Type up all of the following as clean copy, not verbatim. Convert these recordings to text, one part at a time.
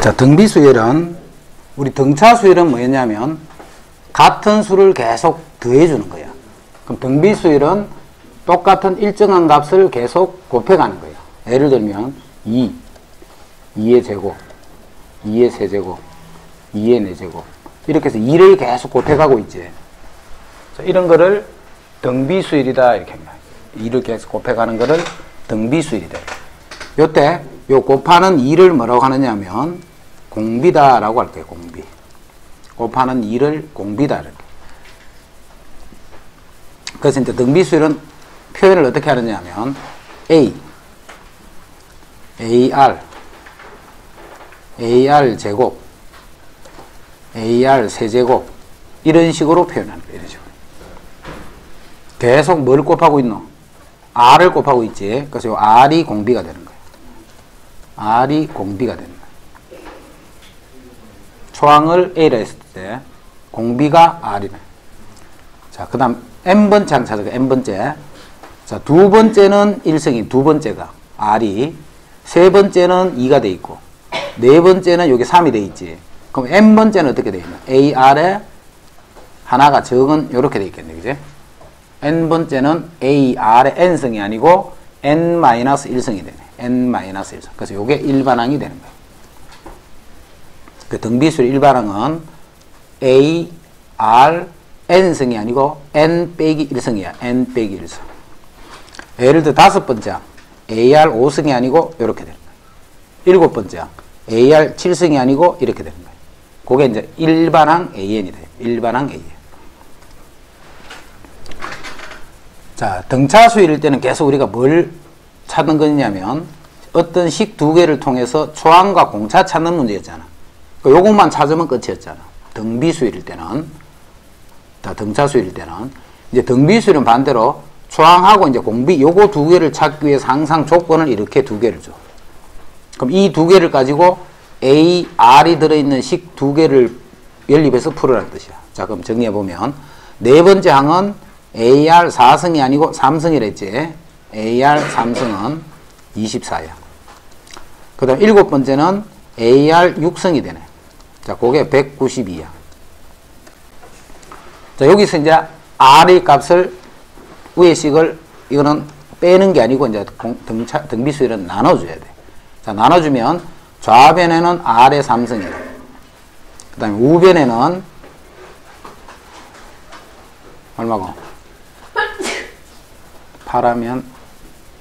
자, 등비수열은 우리 등차수열은 뭐였냐면 같은 수를 계속 더해주는 거야. 그럼 등비수열은 똑같은 일정한 값을 계속 곱해가는 거예요. 예를 들면 2의 제곱, 2의 세제곱, 2의 4제곱 이렇게 해서 2를 계속 곱해가고 있지. 이런 거를 등비수열이다 이렇게 합니다. 2를 계속 곱해가는 거를 등비수열이다. 요때 요 곱하는 2를 뭐라고 하느냐 하면 공비다 라고 할게요. 공비. 곱하는 2를 공비다 이렇게. 그래서 이제 등비수열은 표현을 어떻게 하느냐 하면 AR 제곱, AR 세제곱 이런 식으로 표현하는 거예요. 이런 식으로. 계속 뭘 곱하고 있노? R을 곱하고 있지. 그래서 요 R이 공비가 되는 거예요. R이 공비가 되는 거예요. 초항을 A라 했을 때 공비가 R이네. 자, 그 다음 N번째 항 찾아가. N번째. 자, 두 번째는 1승인 두 번째가 R이, 세 번째는 2가 돼 있고, 네 번째는 여기 3이 돼 있지. 그럼 N번째는 어떻게 돼 있나? AR에 하나가 적은 요렇게 돼 있겠네. 그지? N번째는 AR의 N승이 아니고 N-1승이 되네. N-1승. 그래서 요게 일반항이 되는 거예요. 그 등비수열 일반항은 AR N승이 아니고 N-1승이야. N-1승. 예를 들어 다섯 번째 AR 5승이 아니고 이렇게 되는 거예요. 일곱 번째 AR 7승이 아니고 이렇게 되는 거예요. 그게 이제 일반항 AN이 돼요. 일반항 AN. 자, 등차수열일 때는 계속 우리가 뭘 찾는 거냐면 어떤 식 두 개를 통해서 초항과 공차 찾는 문제였잖아. 요것만 찾으면 끝이었잖아. 등비수열일 때는. 자, 등차수열일 때는. 이제 등비수열은 반대로 초항하고 이제 공비, 요거 두 개를 찾기 위해서 항상 조건을 이렇게 두 개를 줘. 그럼 이 두 개를 가지고 A, R이 들어있는 식 두 개를 연립해서 풀으라는 뜻이야. 자, 그럼 정리해보면, 네 번째 항은 AR 4승이 아니고 3승이랬지. AR 3승은 24야. 그 다음 일곱 번째는 AR 6승이 되네. 자, 그게 192야. 자, 여기서 이제 R의 값을 위의 식을 이거는 빼는 게 아니고 이제 등비수열은 나눠줘야 돼. 자, 나눠주면 좌변에는 R의 3승이야. 그 다음에 우변에는 얼마고? 8하면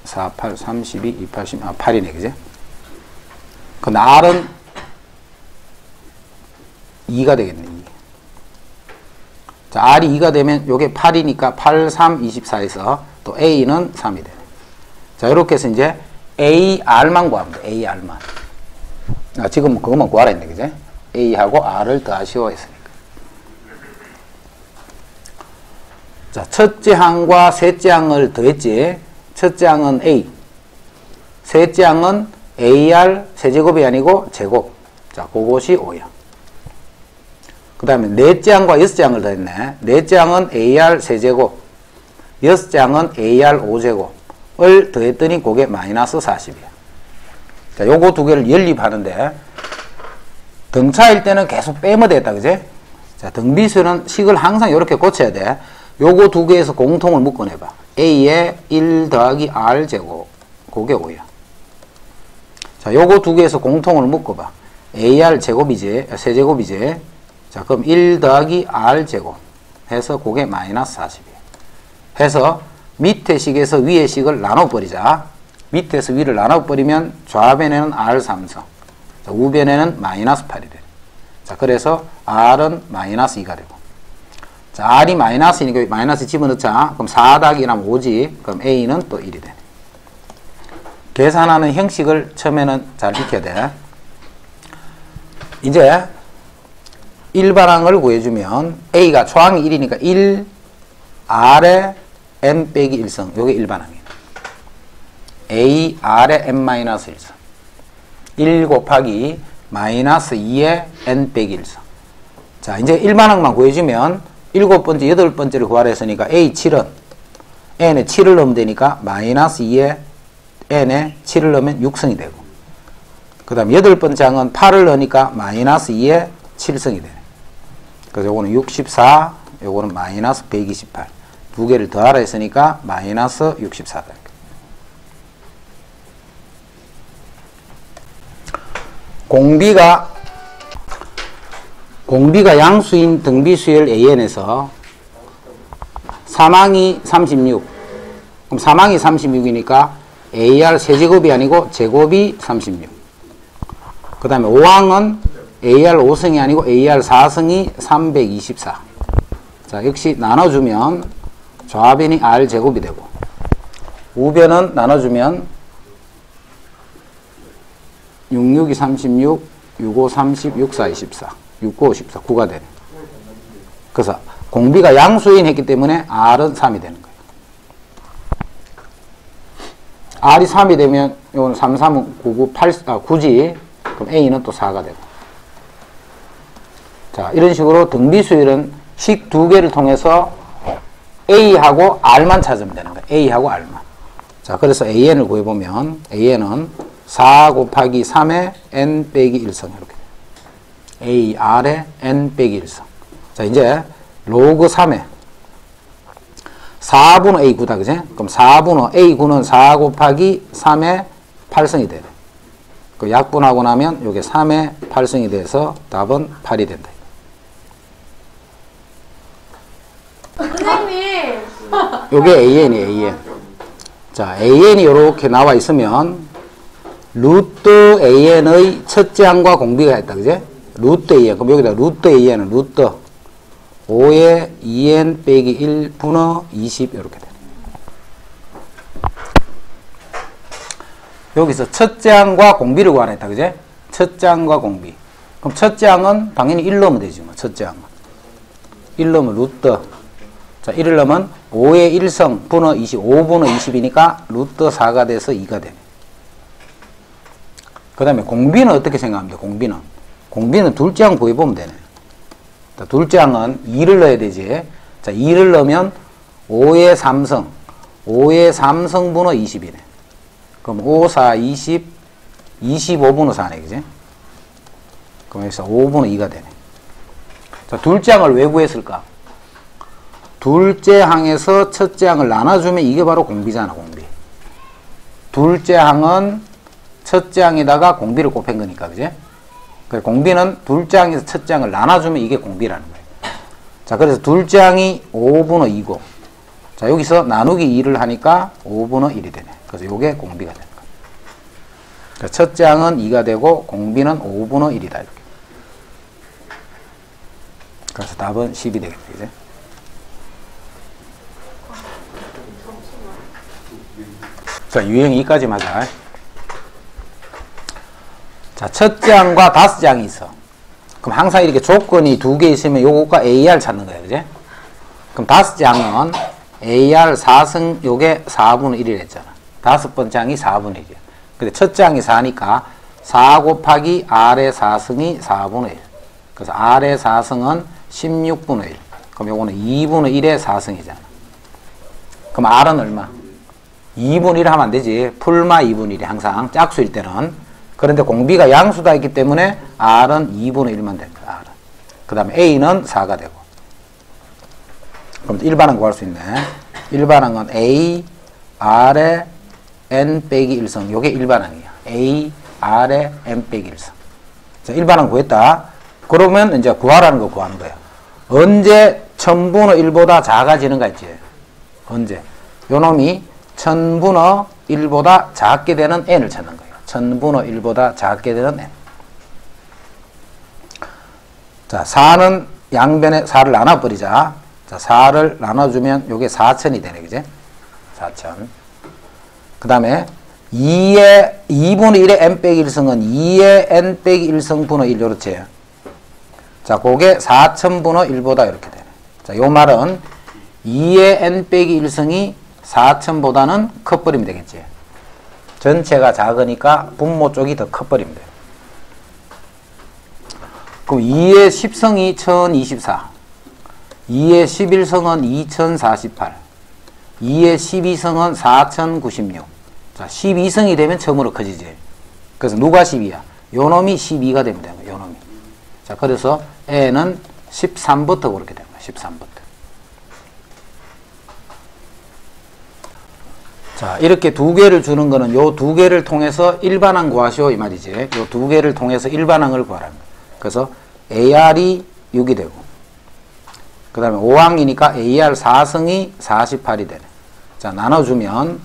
4, 8, 32, 2, 80, 8이네, 그지? 근데 R은 2가 되겠네, 2. 자, R이 2가 되면 요게 8이니까 8, 3, 24에서 또 A는 3이 되네. 자, 이렇게 해서 이제 AR만 구하면 돼, AR만. 아, 지금 그것만 구하라 했네, 그지? A하고 R을 더하시오 했으니까. 자, 첫째 항과 셋째 항을 더했지. 첫째 항은 A, 셋째 항은 AR 세제곱이 아니고 제곱. 자, 그것이 5야. 그 다음에 넷째 항과 여섯째 항을 더했네. 넷째 항은 AR 세제곱, 여섯째 항은 AR 5제곱을 더했더니 그게 마이너스 40이야. 자, 요거 두 개를 연립하는데 등차일 때는 계속 빼면 되겠다, 그지? 자, 등비수열은 식을 항상 이렇게 고쳐야 돼. 요거 두 개에서 공통을 묶어내봐. A에 1 더하기 R제곱, 그게 5야. 자, 요거 두 개에서 공통을 묶어봐. AR 제곱이지, 세제곱이지. 자, 그럼 1 더하기 R제곱 해서 그게 마이너스 40이야. 해서 밑에 식에서 위에 식을 나눠버리자. 밑에서 위를 나눠버리면 좌변에는 R3성, 자, 우변에는 마이너스 8이 돼. 자, 그래서 R은 마이너스 2가 되고. 자, R이 마이너스니까 마이너스 집어넣자. 그럼 4 더하기 1하면 5지. 그럼 A는 또 1이 되네. 계산하는 형식을 처음에는 잘 익혀야 돼. 이제 일반항을 구해주면 A가 초항이 1이니까 1, R에 N 빼기 1성. 요게 일반항이에요. A, R에 N-1성. 1 곱하기 마이너스 2에 N 빼기 1성. 자, 이제 일반항만 구해주면 일곱 번째, 여덟 번째를 구하라 했으니까 A7은 N에 7을 넣으면 되니까 마이너스 2에 N에 7을 넣으면 6승이 되고, 그 다음 8번째 항은 8을 넣으니까 마이너스 2에 7승이 되네. 그래서 요거는 64, 요거는 마이너스 128. 두 개를 더하라 했으니까 마이너스 64다. 공비가 양수인 등비수열 AN에서 사망이 36. 그럼 사망이 36이니까 AR 세제곱이 아니고 제곱이 36. 그 다음에 5항은 AR 5승이 아니고 AR 4승이 324. 자, 역시 나눠주면 좌변이 R 제곱이 되고, 우변은 나눠주면 66이 36, 65 30, 64 24, 69 54, 9가 되네. 그래서 공비가 양수인 했기 때문에 R은 3이 되는 거예요. R이 3이 되면 이건 3, 3은 9, 9, 8, 9지. 그럼 A는 또 4가 되고. 자, 이런 식으로 등비수열은 식 두 개를 통해서 A하고 R만 찾으면 되는 거예요. A하고 R만. 자, 그래서 AN을 구해보면 AN은 4 곱하기 3의 N 빼기 1성 이렇게 돼요. A, R의 N 빼기 1성. 자, 이제 로그 3에 4분의 A 9다, 그지? 그럼 4분의 A 9는 4 곱하기 3의 8승이 되네. 그 약분하고 나면 요게 3의 8승이 돼서 답은 8이 된다. 선생님. 요게 AN이에요, AN. 자, AN이 요렇게 나와 있으면 루트 AN의 첫째 항과 공비가 했다, 그지? 루트 AN. 그럼 여기다 루트 AN은 루트 5의 2n 빼기 1 분의 20 이렇게 되네. 여기서 첫째 항과 공비를 구하랬다, 그지? 첫째 항과 공비. 그럼 첫째 항은 당연히 1 넣으면 되지, 뭐, 첫째 항은. 1 넣으면 루트. 자, 1을 넣으면 5의 1성 분의 20, 5분의 20이니까 루트 4가 돼서 2가 되네. 그 다음에 공비는 어떻게 생각합니까? 공비는 둘째 항 구해보면 되네. 자, 둘째 항은 2를 넣어야 되지. 자, 2를 넣으면 5의 3성, 5의 3성분의 20이네. 그럼 5, 4, 20, 25분의 4네, 그지? 그럼 여기서 5분의 2가 되네. 자, 둘째 항을 왜 구했을까? 둘째 항에서 첫째 항을 나눠주면 이게 바로 공비잖아, 공비. 둘째 항은 첫째 항에다가 공비를 곱한 거니까, 그지? 공비는 둘째 항에서 첫째 항을 나눠주면 이게 공비라는 거예요. 자, 그래서 둘째 항이 5분의 2고, 자, 여기서 나누기 2를 하니까 5분의 1이 되네. 그래서 요게 공비가 되는 거예요. 그러니까 첫째 항은 2가 되고, 공비는 5분의 1이다, 이렇게. 그래서 답은 10이 되겠네, 그지? 자, 유형 2까지 하자. 자, 첫째 항과 다섯째 항이 있어. 그럼 항상 이렇게 조건이 두 개 있으면 요거가 AR 찾는 거야, 그지? 그럼 다섯째 항은 AR 4승, 요게 4분의 1이라 했잖아. 다섯 번째 항이 4분의 1이야. 근데 첫째 항이 4니까 4 곱하기 R의 4승이 4분의 1. 그래서 R의 4승은 16분의 1. 그럼 요거는 2분의 1의 4승이잖아. 그럼 R은 얼마? 2분의 1 하면 안 되지. 풀마 2분의 1이 항상 짝수일 때는. 그런데 공비가 양수다 했기 때문에 R은 2분의 1만 됩니다. R은. 그 다음에 A는 4가 되고. 그럼 일반항 구할 수 있네. 일반항은 A, R의 N 빼기 1성. 요게 일반항이야. A, R의 N 빼기 1성. 자, 일반항 구했다. 그러면 이제 구하라는 거 구하는 거예요. 언제 1000분의 1보다 작아지는가 했지. 언제? 요 놈이 1000분의 1보다 작게 되는 n을 찾는 거예요. 1000분의 1보다 작게 되는 n. 자, 4는 양변에 4를 나눠버리자. 자, 4를 나눠주면 요게 4000이 되네, 그지? 4000. 그 다음에 2분의 1의 n 빼기 1승은 2의 n 빼기 1승분의 1, 요렇지. 자, 그게 4000분의 1보다 이렇게 되네. 자, 요 말은 2의 n 빼기 1승이 4000보다는 커버리면 되겠지. 전체가 작으니까 분모 쪽이 더 커버리면 돼요. 그럼 2의 10성이 1024, 2의 11성은 2048, 2의 12성은 4096. 자, 12성이 되면 처음으로 커지지. 그래서 누가 10이야? 요 놈이 12가 되면 되는 거예요. 요 놈이. 자, 그래서 N은 13부터 그렇게 되는 거예요. 13부터. 자, 이렇게 두 개를 주는 거는 요 두 개를 통해서 일반항 구하시오 이 말이지. 요 두 개를 통해서 일반항을 구하라는 거예요. 그래서 AR이 6이 되고, 그 다음에 5항이니까 AR 4승이 48이 되네. 자, 나눠주면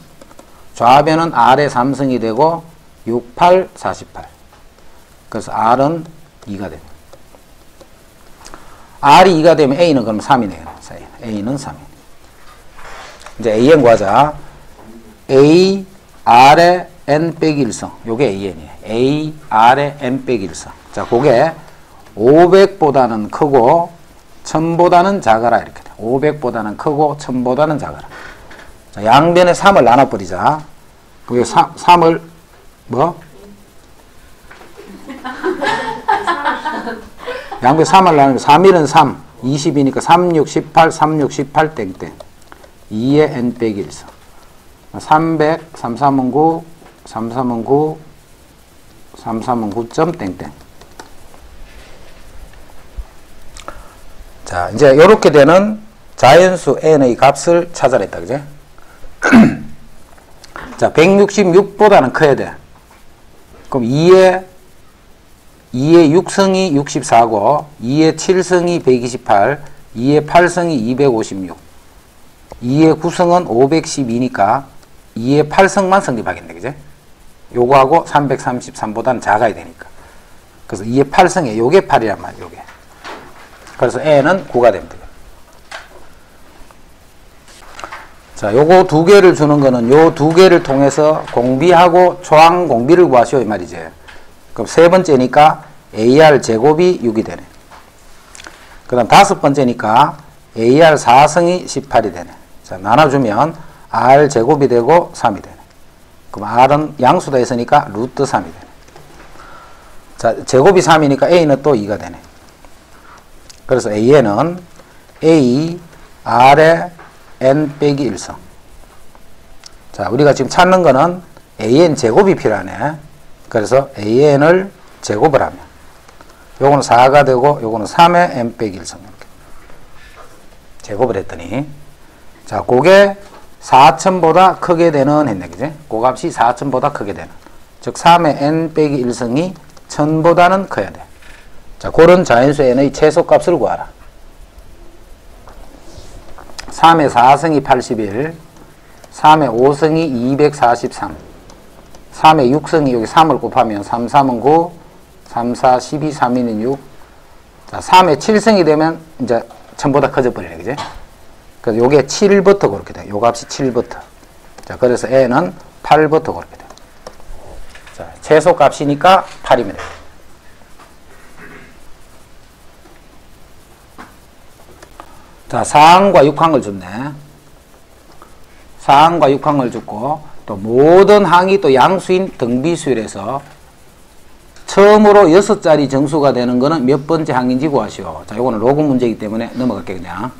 좌변은 R의 3승이 되고 6, 8, 48. 그래서 R은 2가 됩니다. R이 2가 되면 A는 그럼 3이네요. A는 3. 이제 AN 구하자. A, R의 N 빼기 1성. 요게 AN이에요. A, R의 N 빼기 1성. 자, 그게 500보다는 크고 1000보다는 작아라. 이렇게 돼. 500보다는 크고 1000보다는 작아라. 자, 양변에 3을 나눠버리자. 그게 3을 뭐? 양변에 3을 나누면 3일은 3, 20이니까 3, 6, 18, 3, 6, 18 땡땡. 2의 N 빼기 1성. 300, 3, 3은 9, 3, 3은 9, 3, 3은 9점 땡땡. 자, 이제 이렇게 되는 자연수 n의 값을 찾아냈다. 그제? 자, 166보다는 커야 돼. 그럼 2의 6승이 64고 2의 7승이 128, 2의 8승이 256, 2의 9승은 512니까 2의 8승만 성립하겠네. 그제? 요거하고 333보다는 작아야 되니까. 그래서 2의 8승에 요게 8이란 말이야. 요게. 그래서 n은 9가 됩니다. 자, 요거 두 개를 주는 거는 요 두 개를 통해서 공비하고 초항 공비를 구하시오 이 말이지. 그럼 세 번째니까 AR 제곱이 6이 되네. 그 다음 다섯 번째니까 AR 4승이 18이 되네. 자, 나눠주면 R 제곱이 되고 3이 되네. 그럼 R은 양수다 했으니까 루트 3이 되네. 자, 제곱이 3이니까 A는 또 2가 되네. 그래서 AN은 A, R의 N 빼기 1성. 자, 우리가 지금 찾는 거는 AN 제곱이 필요하네. 그래서 AN을 제곱을 하면 요거는 4가 되고 요거는 3의 N 빼기 1성. 이렇게 제곱을 했더니 자, 그게 4,000보다 크게 되는 했네. 그지? 그 값이 4,000보다 크게 되는. 즉 3의 N 빼기 1성이 1000보다는 커야 돼. 자, 그런 자연수 n의 최소값을 구하라. 3의 4승이 81, 3의 5승이 243, 3의 6승이 여기 3을 곱하면 3, 3은 9, 3, 4, 12, 3, 2는 6. 자, 3의 7승이 되면 이제 1000보다 커져 버리네. 그지? 그래서 요게 7부터 그렇게 돼. 요 값이 7부터. 자, 그래서 n은 8부터 그렇게 돼. 자, 최소값이니까 8이면 돼. 자, 4항과 6항을 줬네. 4항과 6항을 줬고, 또 모든 항이 또 양수인 등비수열에서 처음으로 6자리 정수가 되는 거는 몇 번째 항인지 구하시오. 자, 요거는 로그 문제이기 때문에 넘어갈게, 그냥.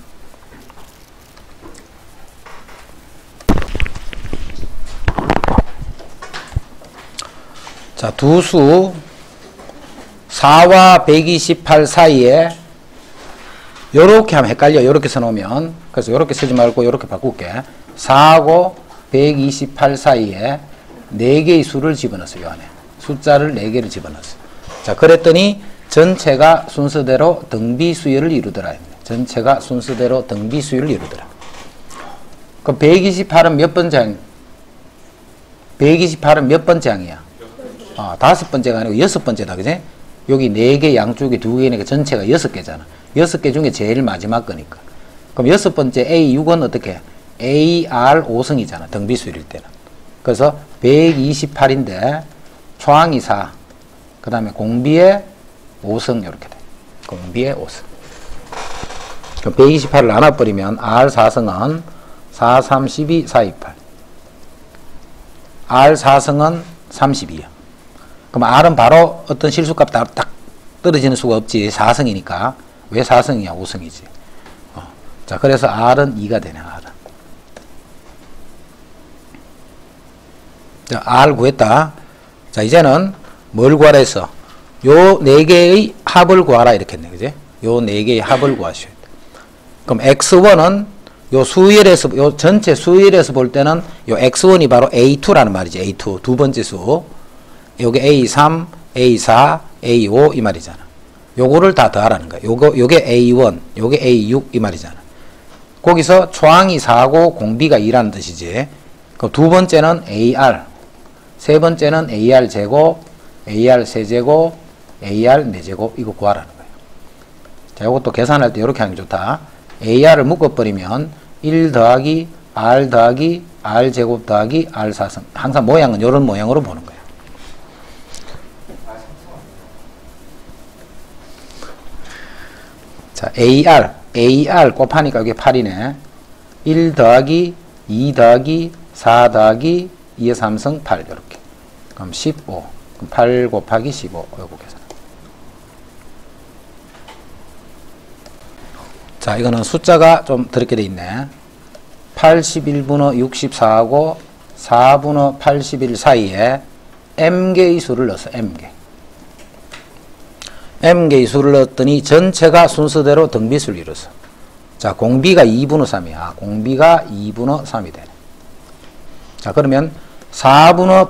자, 두 수 4와 128 사이에 요렇게 하면 헷갈려. 요렇게 써놓으면. 그래서 요렇게 쓰지 말고 요렇게 바꿀게. 4하고 128 사이에 4개의 수를 집어넣었어요. 요 안에. 숫자를 4개를 집어넣었어요. 자, 그랬더니 전체가 순서대로 등비수열을 이루더라. 전체가 순서대로 등비수열을 이루더라. 그럼 128은 몇 번째 항? 128은 몇 번째 항이야? 5번째가 아니고 6번째다. 그지? 여기 4개 양쪽에 2개니까 전체가 6개잖아. 6개 중에 제일 마지막 거니까. 그럼 6번째 A6은 어떻게? AR 5승이잖아. 등비수열일 때는. 그래서 128인데 초항이 4. 그 다음에 공비에 5승 이렇게 돼. 공비에 5승. 그럼 128을 나눠버리면 R 4승은 4, 3, 12, 4, 28. R 4승은 32야. 그럼 R은 바로 어떤 실수값 딱 떨어지는 수가 없지. 4승이니까. 왜 4승이야? 5승이지. 자, 그래서 R은 2가 되네, R은. 자, R 구했다. 자, 이제는 뭘 구하라 했어? 요 네 개의 합을 구하라 이렇게 했네. 그지? 요 네 개의 합을 구하셔야 돼. 그럼 x1은 요 수열에서, 요 전체 수열에서 볼 때는 요 x1이 바로 a2라는 말이지. a2. 두 번째 수. 요게 a3, a4, a5 이 말이잖아. 요거를 다 더하라는 거야. 요게 a1, 요게 a6 이 말이잖아. 거기서 초항이 4고 공비가 2라는 뜻이지. 그럼 두 번째는 AR, 세 번째는 AR 제곱, AR 세제곱, AR 4제곱 이거 구하라는 거예요. 자, 요것도 계산할 때 이렇게 하는 게 좋다. AR을 묶어버리면 1 더하기 R 더하기 R 제곱 더하기 R 4승. 항상 모양은 이런 모양으로 보는 거예요. 자, AR 곱하니까 이게 8이네. 1 더하기 2 더하기 4 더하기 2의 3승 8 이렇게. 그럼 15. 그럼 8 곱하기 15 요거 계산. 자, 이거는 숫자가 좀 더럽게 돼 있네. 81분의 64하고 4분의 81 사이에 m개의 수를 넣었어. m개의 수를 넣었더니 전체가 순서대로 등비수를 이뤘어. 자, 공비가 2분의 3이야. 공비가 2분의 3이 되네. 자, 그러면 4분의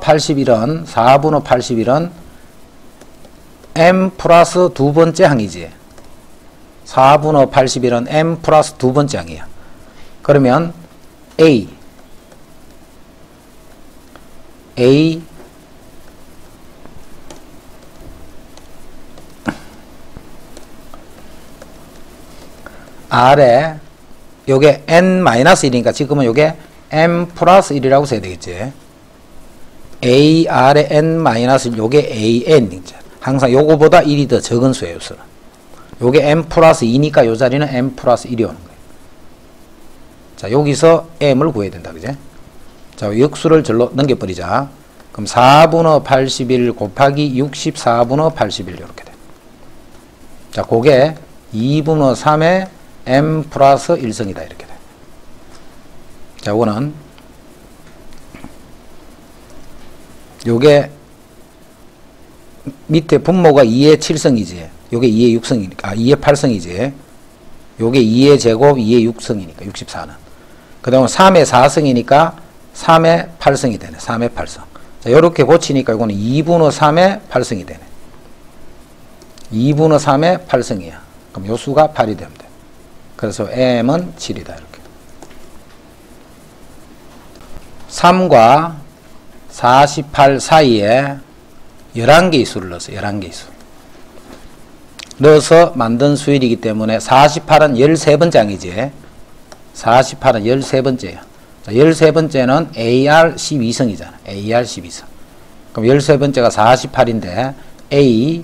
81은 m 플러스 두 번째 항이지. 4분의 81은 m 플러스 두 번째 항이야. 그러면 a R에 요게 n-1이니까 지금은 요게 m 플러스 1이라고 써야 되겠지. AR의 n-1 요게 AN. 항상 요거보다 1이 더 적은 수예요. 요게 m 플러스 2니까 요 자리는 m 플러스 1이 오는 거예요. 자, 여기서 m을 구해야 된다. 그제? 자, 역수를 절로 넘겨버리자. 그럼 4분의 81 곱하기 64분의 81 이렇게 돼. 자, 그게 2분의 3의 m 플러스 1승이다. 이렇게 돼. 자, 요거는 요게 밑에 분모가 2의 7승이지. 요게 2의 6승이니까 2의 8승이지. 요게 2의 제곱 2의 6승이니까 64는. 그 다음에 3의 4승이니까 3의 8승이 되네. 3의 8승. 자, 요렇게 고치니까 이거는 2분의 3의 8승이 되네. 2분의 3의 8승이야. 그럼 요 수가 8이 되면 돼. 그래서 m은 7이다. 이렇게. 3과 48 사이에 11개의 수를 넣었어. 11개의 수. 넣어서 만든 수열이기 때문에 48은 13번째 항이지. 48은 13번째야. 자, 13번째는 AR 12승이잖아. AR 12승. 그럼 13번째가 48인데 A,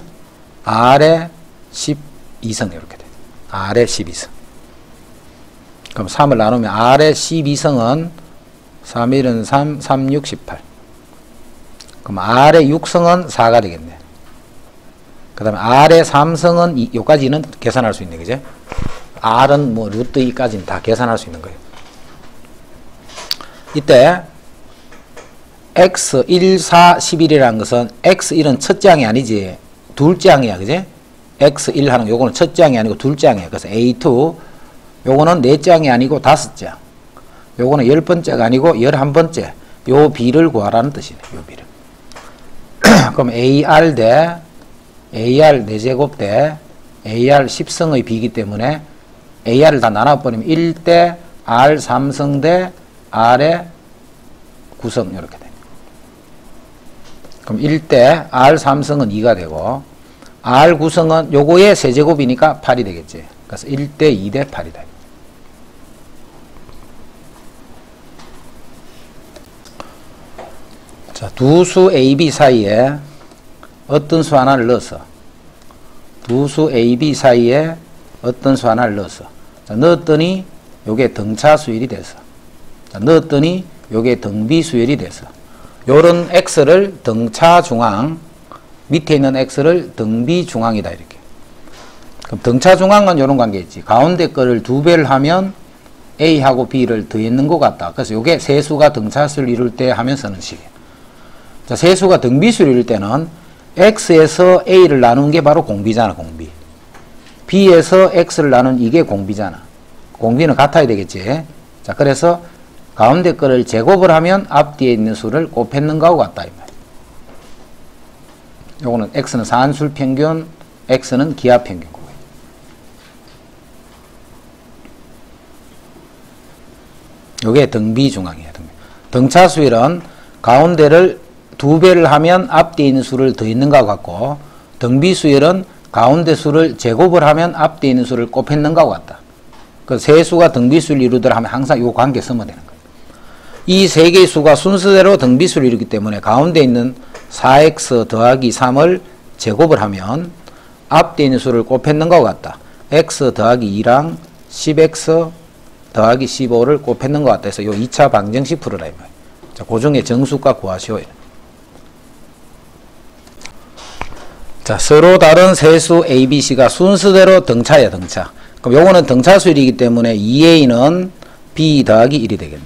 R에 12승 이렇게 돼. R에 12승. 그럼 3을 나누면 R에 12승은 3, 1은 3, 3, 6, 18. 그럼 R의 6승은 4가 되겠네. 그 다음에 R의 3승은 요까지는 계산할 수 있네. 그제? R은 뭐 루트 2까지는 다 계산할 수 있는 거예요. 이때 X 1, 4, 11이라는 것은 X1은 첫째 항이 아니지. 둘째 항이야. 그제? X1 하는 요거는 첫째 항이 아니고 둘째 항이야. 그래서 A2 요거는 넷째 항이 아니고 다섯째 항. 요거는 10번째가 아니고 11번째. 요 비를 구하라는 뜻이네. 요 비를. 그럼 AR 대 AR 4제곱 대 AR 10승의 비이기 때문에 AR을 다 나눠버리면 1대 R 3승 대 R의 9승 이렇게 돼. 그럼 1대 R 3승은 2가 되고 R 9승은 요거의 세제곱이니까 8이 되겠지. 그래서 1대 2대 8이다. 자, 두 수 A, B 사이에 어떤 수 하나를 넣어서 두 수 A, B 사이에 어떤 수 하나를 넣어서 자, 넣었더니 요게 등차 수열이 돼서 자, 넣었더니 요게 등비 수열이 돼서 요런 X를 등차 중앙 밑에 있는 X를 등비 중앙이다 이렇게. 그럼 등차 중앙은 요런 관계 있지. 가운데 거를 2배를 하면 A하고 B를 더했는 것 같다. 그래서 요게 세수가 등차수를 이룰 때 하면 쓰는 식이에요. 자, 세수가 등비수를 이룰 때는 x에서 a를 나눈 게 바로 공비잖아, 공비. b에서 x를 나눈 이게 공비잖아. 공비는 같아야 되겠지. 자, 그래서 가운데 거를 제곱을 하면 앞뒤에 있는 수를 곱했는 거하고 같다, 이 말이야. 요거는 x는 산술 평균, x는 기하 평균. 요게 등비중앙이에요. 등차수열은 가운데를 2배를 하면 앞뒤에 있는 수를 더 있는 것과 같고, 등비수열은 가운데 수를 제곱을 하면 앞뒤에 있는 수를 곱했는 것과 같다. 그 세 수가 등비수를 이루더라 하면 항상 요 관계 쓰면 되는 거예요. 이 세 개의 수가 순서대로 등비수를 이루기 때문에 가운데 있는 4x 더하기 3을 제곱을 하면 앞뒤에 있는 수를 곱했는 것과 같다. x 더하기 2랑 10x 더하기 15를 곱했는 것 같다 해서 요 2차 방정식 풀어라 이 말이에요. 자, 그 중에 정수값 구하시오. 자, 서로 다른 세수 A, B, C가 순서대로 등차야, 등차. 그럼 요거는 등차수열이기 때문에 2A는 B 더하기 1이 되겠네.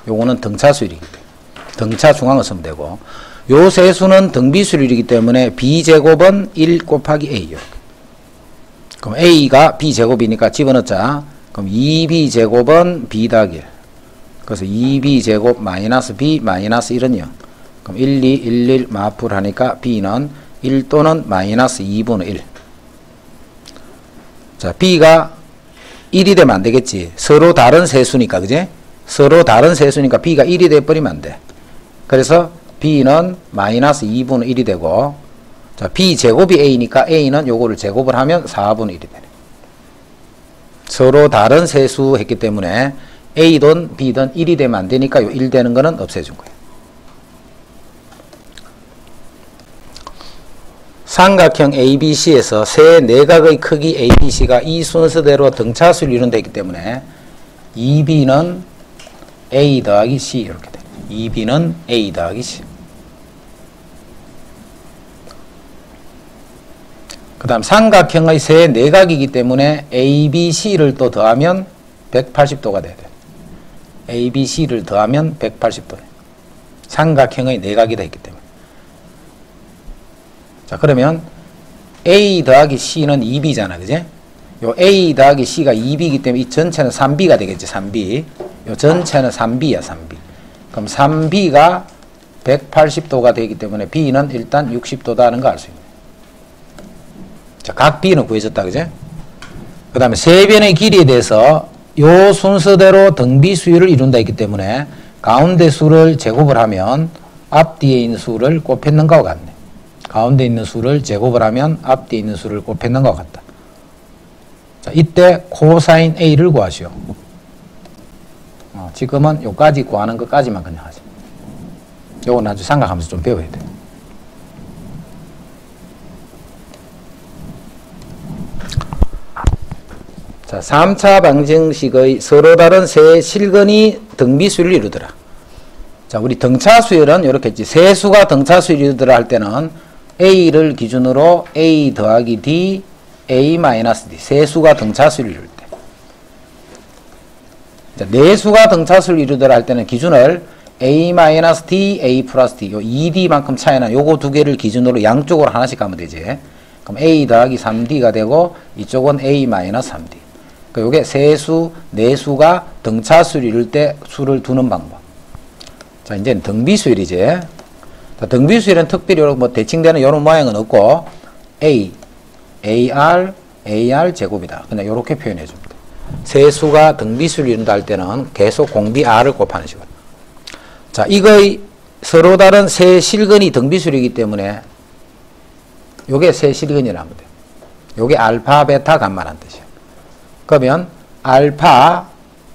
요거는 등차수열이기 때문에. 등차 중앙을 쓰면 되고, 요 세수는 등비수열이기 때문에 B제곱은 1 곱하기 A요. 그럼 A가 B제곱이니까 집어넣자. 그럼 2B제곱은 B 더하기 1. 그래서 2B제곱 마이너스 B 마이너스 1은 0. 그럼 1, 2, 1, 1 마풀 하니까 B는 1 또는 마이너스 2분의 1. 자, B가 1이 되면 안 되겠지. 서로 다른 세수니까, 그지? 서로 다른 세수니까 B가 1이 돼버리면 안 돼. 그래서 B는 마이너스 2분의 1이 되고, 자, B제곱이 A니까 A는 요거를 제곱을 하면 4분의 1이 되네. 서로 다른 세수 했기 때문에 A든 B든 1이 되면 안 되니까 요 1 되는 거는 없애준 거예요. 삼각형 ABC에서 세 내각의 크기 ABC가 이 순서대로 등차수를 이룬다 했기 때문에 2B는 A 더하기 C 이렇게 돼요. 2B는 A 더하기 C. 그 다음 삼각형의 세 내각이기 때문에 ABC를 또 더하면 180도가 돼야 돼요. ABC를 더하면 180도예요. 삼각형의 내각이다 했기 때문에. 자, 그러면 A 더하기 C는 2B잖아, 그지? 요 A 더하기 C가 2B이기 때문에 이 전체는 3B가 되겠지, 3B. 요 전체는 3B야, 3B. 그럼 3B가 180도가 되기 때문에 B는 일단 60도다 하는 거 알 수 있네. 자, 각 B는 구해졌다, 그지? 그 다음에 세 변의 길이에 대해서 요 순서대로 등비 수열을 이룬다 했기 때문에 가운데 수를 제곱을 하면 앞뒤에 있는 수를 곱했는 것과 같네. 가운데 있는 수를 제곱을 하면 앞뒤에 있는 수를 곱했는 것 같다. 자, 이때 코사인 A를 구하시오. 지금은 요까지 구하는 것까지만 그냥 하세요. 요건 나중에 생각하면서 좀 배워야 돼. 자, 3차 방정식의 서로 다른 세 실근이 등비수열을 이루더라. 자, 우리 등차수열은 이렇게 했지. 세 수가 등차수열을 이루더라 할 때는 A를 기준으로 A 더하기 D, A 마이너스 D. 세 수가 등차수를 이룰 때. 자, 네 수가 등차수를 이루더라 할 때는 기준을 A 마이너스 D, A 플러스 D. 요 2D만큼 차이나 요거 두 개를 기준으로 양쪽으로 하나씩 가면 되지. 그럼 A 더하기 3D가 되고 이쪽은 A 마이너스 3D. 그러니까 요게 세 수, 네 수가 등차수를 이룰 때 수를 두는 방법. 자, 이제 등비수열이지. 등비수열은 특별히 뭐 대칭되는 이런 모양은 없고 A, AR, AR 제곱이다. 그냥 이렇게 표현해 줍니다. 세 수가 등비수를 이룬다 할 때는 계속 공비 R을 곱하는 식으로. 자, 이거의 서로 다른 세 실근이 등비수열이기 때문에 요게 세 실근이라고 하면 돼요. 요게 알파, 베타, 감마라는 뜻이에요. 그러면 알파,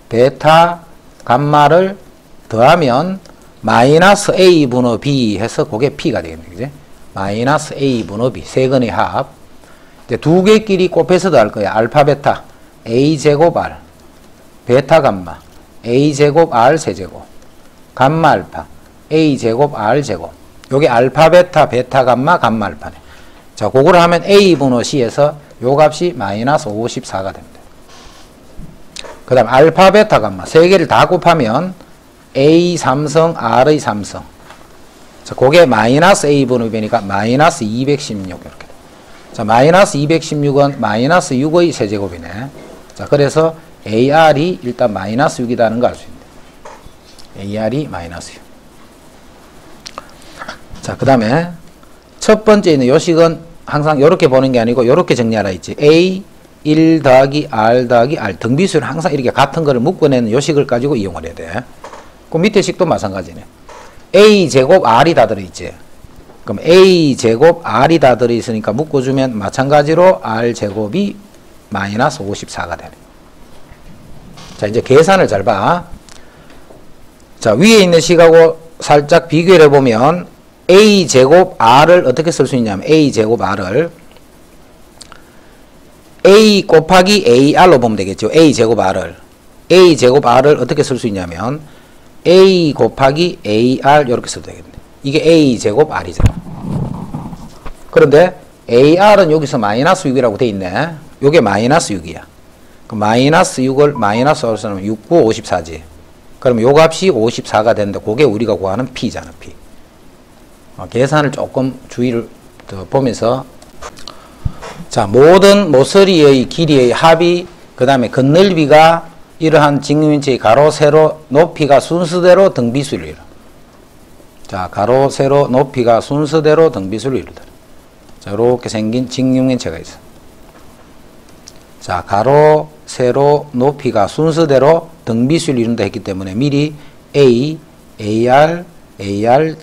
베타, 감마를 더하면 마이너스 A 분의 B 해서 그게 P가 되겠네. 그지? 마이너스 A 분의 B. 세 근의 합. 이제 두 개끼리 곱해서 더할 거야. 알파, 베타. A 제곱 R. 베타, 감마. A 제곱 R 세제곱. 감마, 알파. A 제곱 R 제곱. 요게 알파, 베타, 베타, 감마, 감마, 알파네. 자, 그걸 하면 A 분의 C에서 요 값이 마이너스 54가 됩니다. 그 다음 알파, 베타, 감마. 세 개를 다 곱하면 A 삼성, R의 삼성. 자, 그게 마이너스 A분의 마이너스 216 이렇게. 자, 마이너스 216은 마이너스 6의 세제곱이네. 자, 그래서 AR이 일단 마이너스 6이라는 걸 알 수 있는데. AR이 마이너스 6. 자, 그 다음에 첫 번째 있는 요식은 항상 이렇게 보는 게 아니고 이렇게 정리하라 했지. A 1 더하기 R 더하기 R 등비수를 항상 이렇게 같은 거를 묶어내는 요식을 가지고 이용을 해야 돼. 그 밑에 식도 마찬가지네. A 제곱 R이 다 들어있지. 그럼 A 제곱 R이 다 들어있으니까 묶어주면 마찬가지로 R 제곱이 마이너스 54가 되네. 자, 이제 계산을 잘 봐. 자, 위에 있는 식하고 살짝 비교를 해보면 A 제곱 R을 어떻게 쓸 수 있냐면 A 제곱 R을 A 곱하기 AR로 보면 되겠죠. A 제곱 R을 어떻게 쓸 수 있냐면 A 곱하기 AR 이렇게 써도 되겠네. 이게 A 제곱 R이잖아. 그런데 AR은 여기서 마이너스 6이라고 돼 있네. 요게 마이너스 6이야. 그 마이너스 6을 마이너스 5로 쓰면 6, 9, 54지. 그럼 요 값이 54가 되는데 그게 우리가 구하는 P잖아. P. 계산을 조금 주의를 보면서 자, 모든 모서리의 길이의 합이 그 다음에 겉넓이가 이러한 직육면체의 가로, 세로, 높이가 순서대로 등비수를 이뤄. 자, 가로, 세로, 높이가 순서대로 등비수를 이루더라. 자, 이렇게 생긴 직육면체가 있어. 자, 가로, 세로, 높이가 순서대로 등비수를 이룬다 했기 때문에 미리 A, AR, AR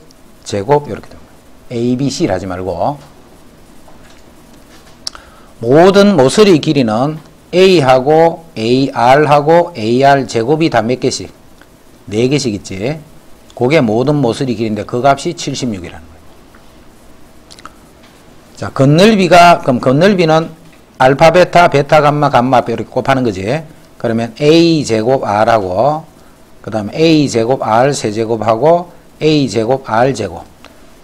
제곱 이렇게 됩니다. A, B, C를 하지 말고 모든 모서리 길이는 A하고 AR하고 AR 제곱이 다 몇 개씩? 4개씩 있지. 그게 모든 모서리 길이인데 그 값이 76이라는 거예요. 자, 겉넓이가 그럼 겉넓이는 알파, 베타, 베타, 감마, 감마 이렇게 곱하는 거지. 그러면 A 제곱 R하고 그 다음에 A 제곱 R 세제곱하고 A 제곱 R 제곱.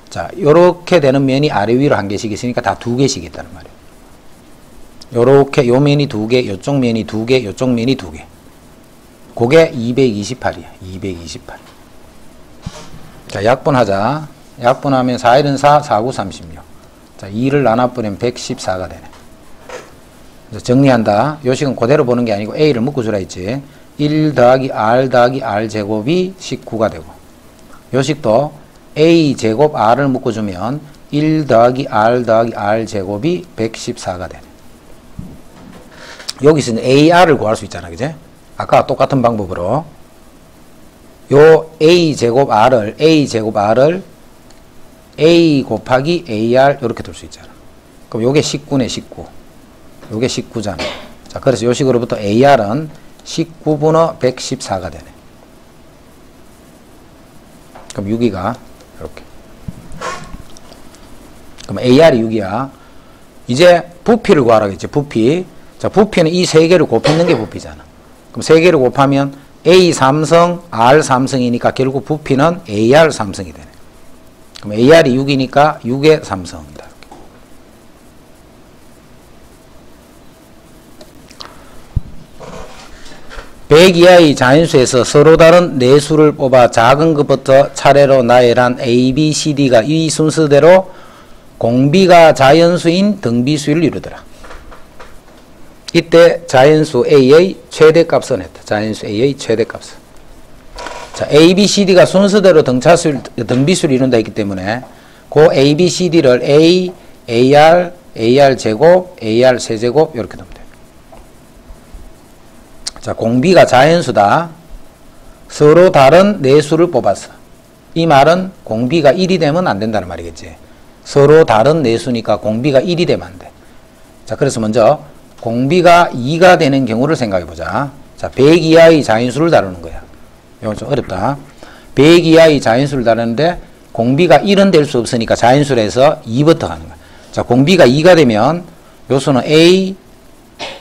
자, 요렇게 되는 면이 아래 위로 한 개씩 있으니까 다 2개씩 있다는 말이에요. 요렇게 요 면이 2개, 요쪽 면이 2개, 요쪽 면이 2개. 그게 228이야. 228. 자, 약분하자. 약분하면 4일은 4, 4, 9, 36. 자, 2를 나눠버리면 114가 되네. 정리한다. 요 식은 그대로 보는 게 아니고 A를 묶어주라 했지. 1 더하기 R 더하기 R 제곱이 19가 되고 요 식도 A 제곱 R을 묶어주면 1 더하기 R 더하기 R 제곱이 114가 되네. 여기서는 AR을 구할 수 있잖아. 그제? 아까 똑같은 방법으로 요 A 제곱 R을 A 곱하기 AR 이렇게 둘 수 있잖아. 그럼 요게 19네. 19. 요게 19잖아. 자, 그래서 요 식으로부터 AR은 19분의 114가 되네. 그럼 6이가 이렇게. 그럼 AR이 6이야. 이제 부피를 구하라겠지. 부피. 자, 부피는 이 세 개를 곱했는 게 부피잖아. 그럼 세 개를 곱하면 A 삼성, R 삼성이니까 결국 부피는 AR 삼성이 되네. 그럼 AR이 6이니까 6의 삼성이다. 100 이하의 자연수에서 서로 다른 네 수를 뽑아 작은 것부터 차례로 나열한 A, B, C, D가 이 순서대로 공비가 자연수인 등비수를 이루더라. 이때 자연수 A의 최대값을 냈다. 자연수 A의 최대값을. 자, A, B, C, D가 순서대로 등비수를 이룬다 했기 때문에 그 A, B, C, D를 A, AR, AR 제곱, AR 세제곱 이렇게 넣으면 돼요. 자, 공비가 자연수다. 서로 다른 네 수를 뽑았어. 이 말은 공비가 1이 되면 안 된다는 말이겠지. 서로 다른 네 수니까 공비가 1이 되면 안 돼. 자, 그래서 먼저 공비가 2가 되는 경우를 생각해 보자. 자, 100 이하의 자연수를 다루는 거야. 이건 좀 어렵다. 100 이하의 자연수를 다루는데 공비가 1은 될 수 없으니까 자연수를 해서 2부터 가는 거야. 자, 공비가 2가 되면 요수는 A,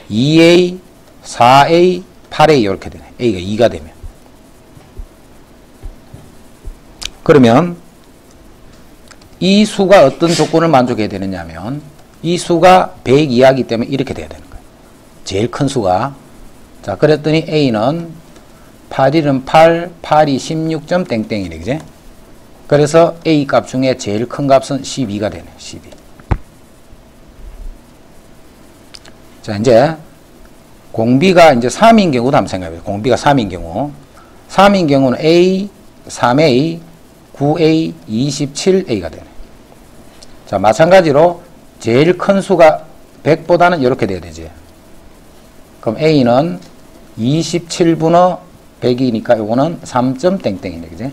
2A, 4A, 8A 이렇게 되네. A가 2가 되면. 그러면 이 수가 어떤 조건을 만족해야 되느냐 하면 이 수가 100 이하이기 때문에 이렇게 돼야 되는 거예요. 제일 큰 수가. 자, 그랬더니 A는 8, 1은 8, 8이 16점 땡땡이네. 그제? 그래서 A 값 중에 제일 큰 값은 12가 되네. 12. 자, 이제 공비가 이제 3인 경우도 한번 생각해봐요. 공비가 3인 경우. 3인 경우는 A, 3A, 9A, 27A가 되네. 자, 마찬가지로 제일 큰 수가 100보다는 이렇게 돼야 되지. 그럼 A는 27분의 100이니까 요거는 3.땡땡이네. 그지?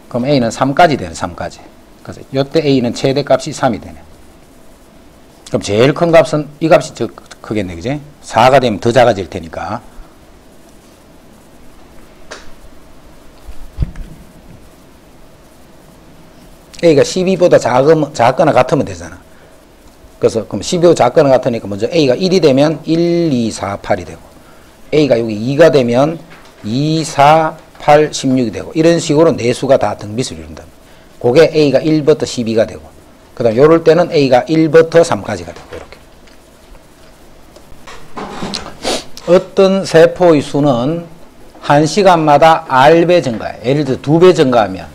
그럼 A는 3까지 되네. 3까지. 그래서 요때 A는 최대값이 3이 되네. 그럼 제일 큰 값은 이 값이 더 크겠네. 그지? 4가 되면 더 작아질 테니까. A가 12보다 작거나 같으면 되잖아. 그래서 그럼 12보다 작거나 같으니까 먼저 A가 1이 되면 1, 2, 4, 8이 되고 A가 여기 2가 되면 2, 4, 8, 16이 되고 이런 식으로 네 수가 다 등비수를 이룬다. 그게 A가 1부터 12가 되고 그 다음 요럴 때는 A가 1부터 3까지가 되고 이렇게. 어떤 세포의 수는 1시간마다 R배 증가해. 예를 들어 2배 증가하면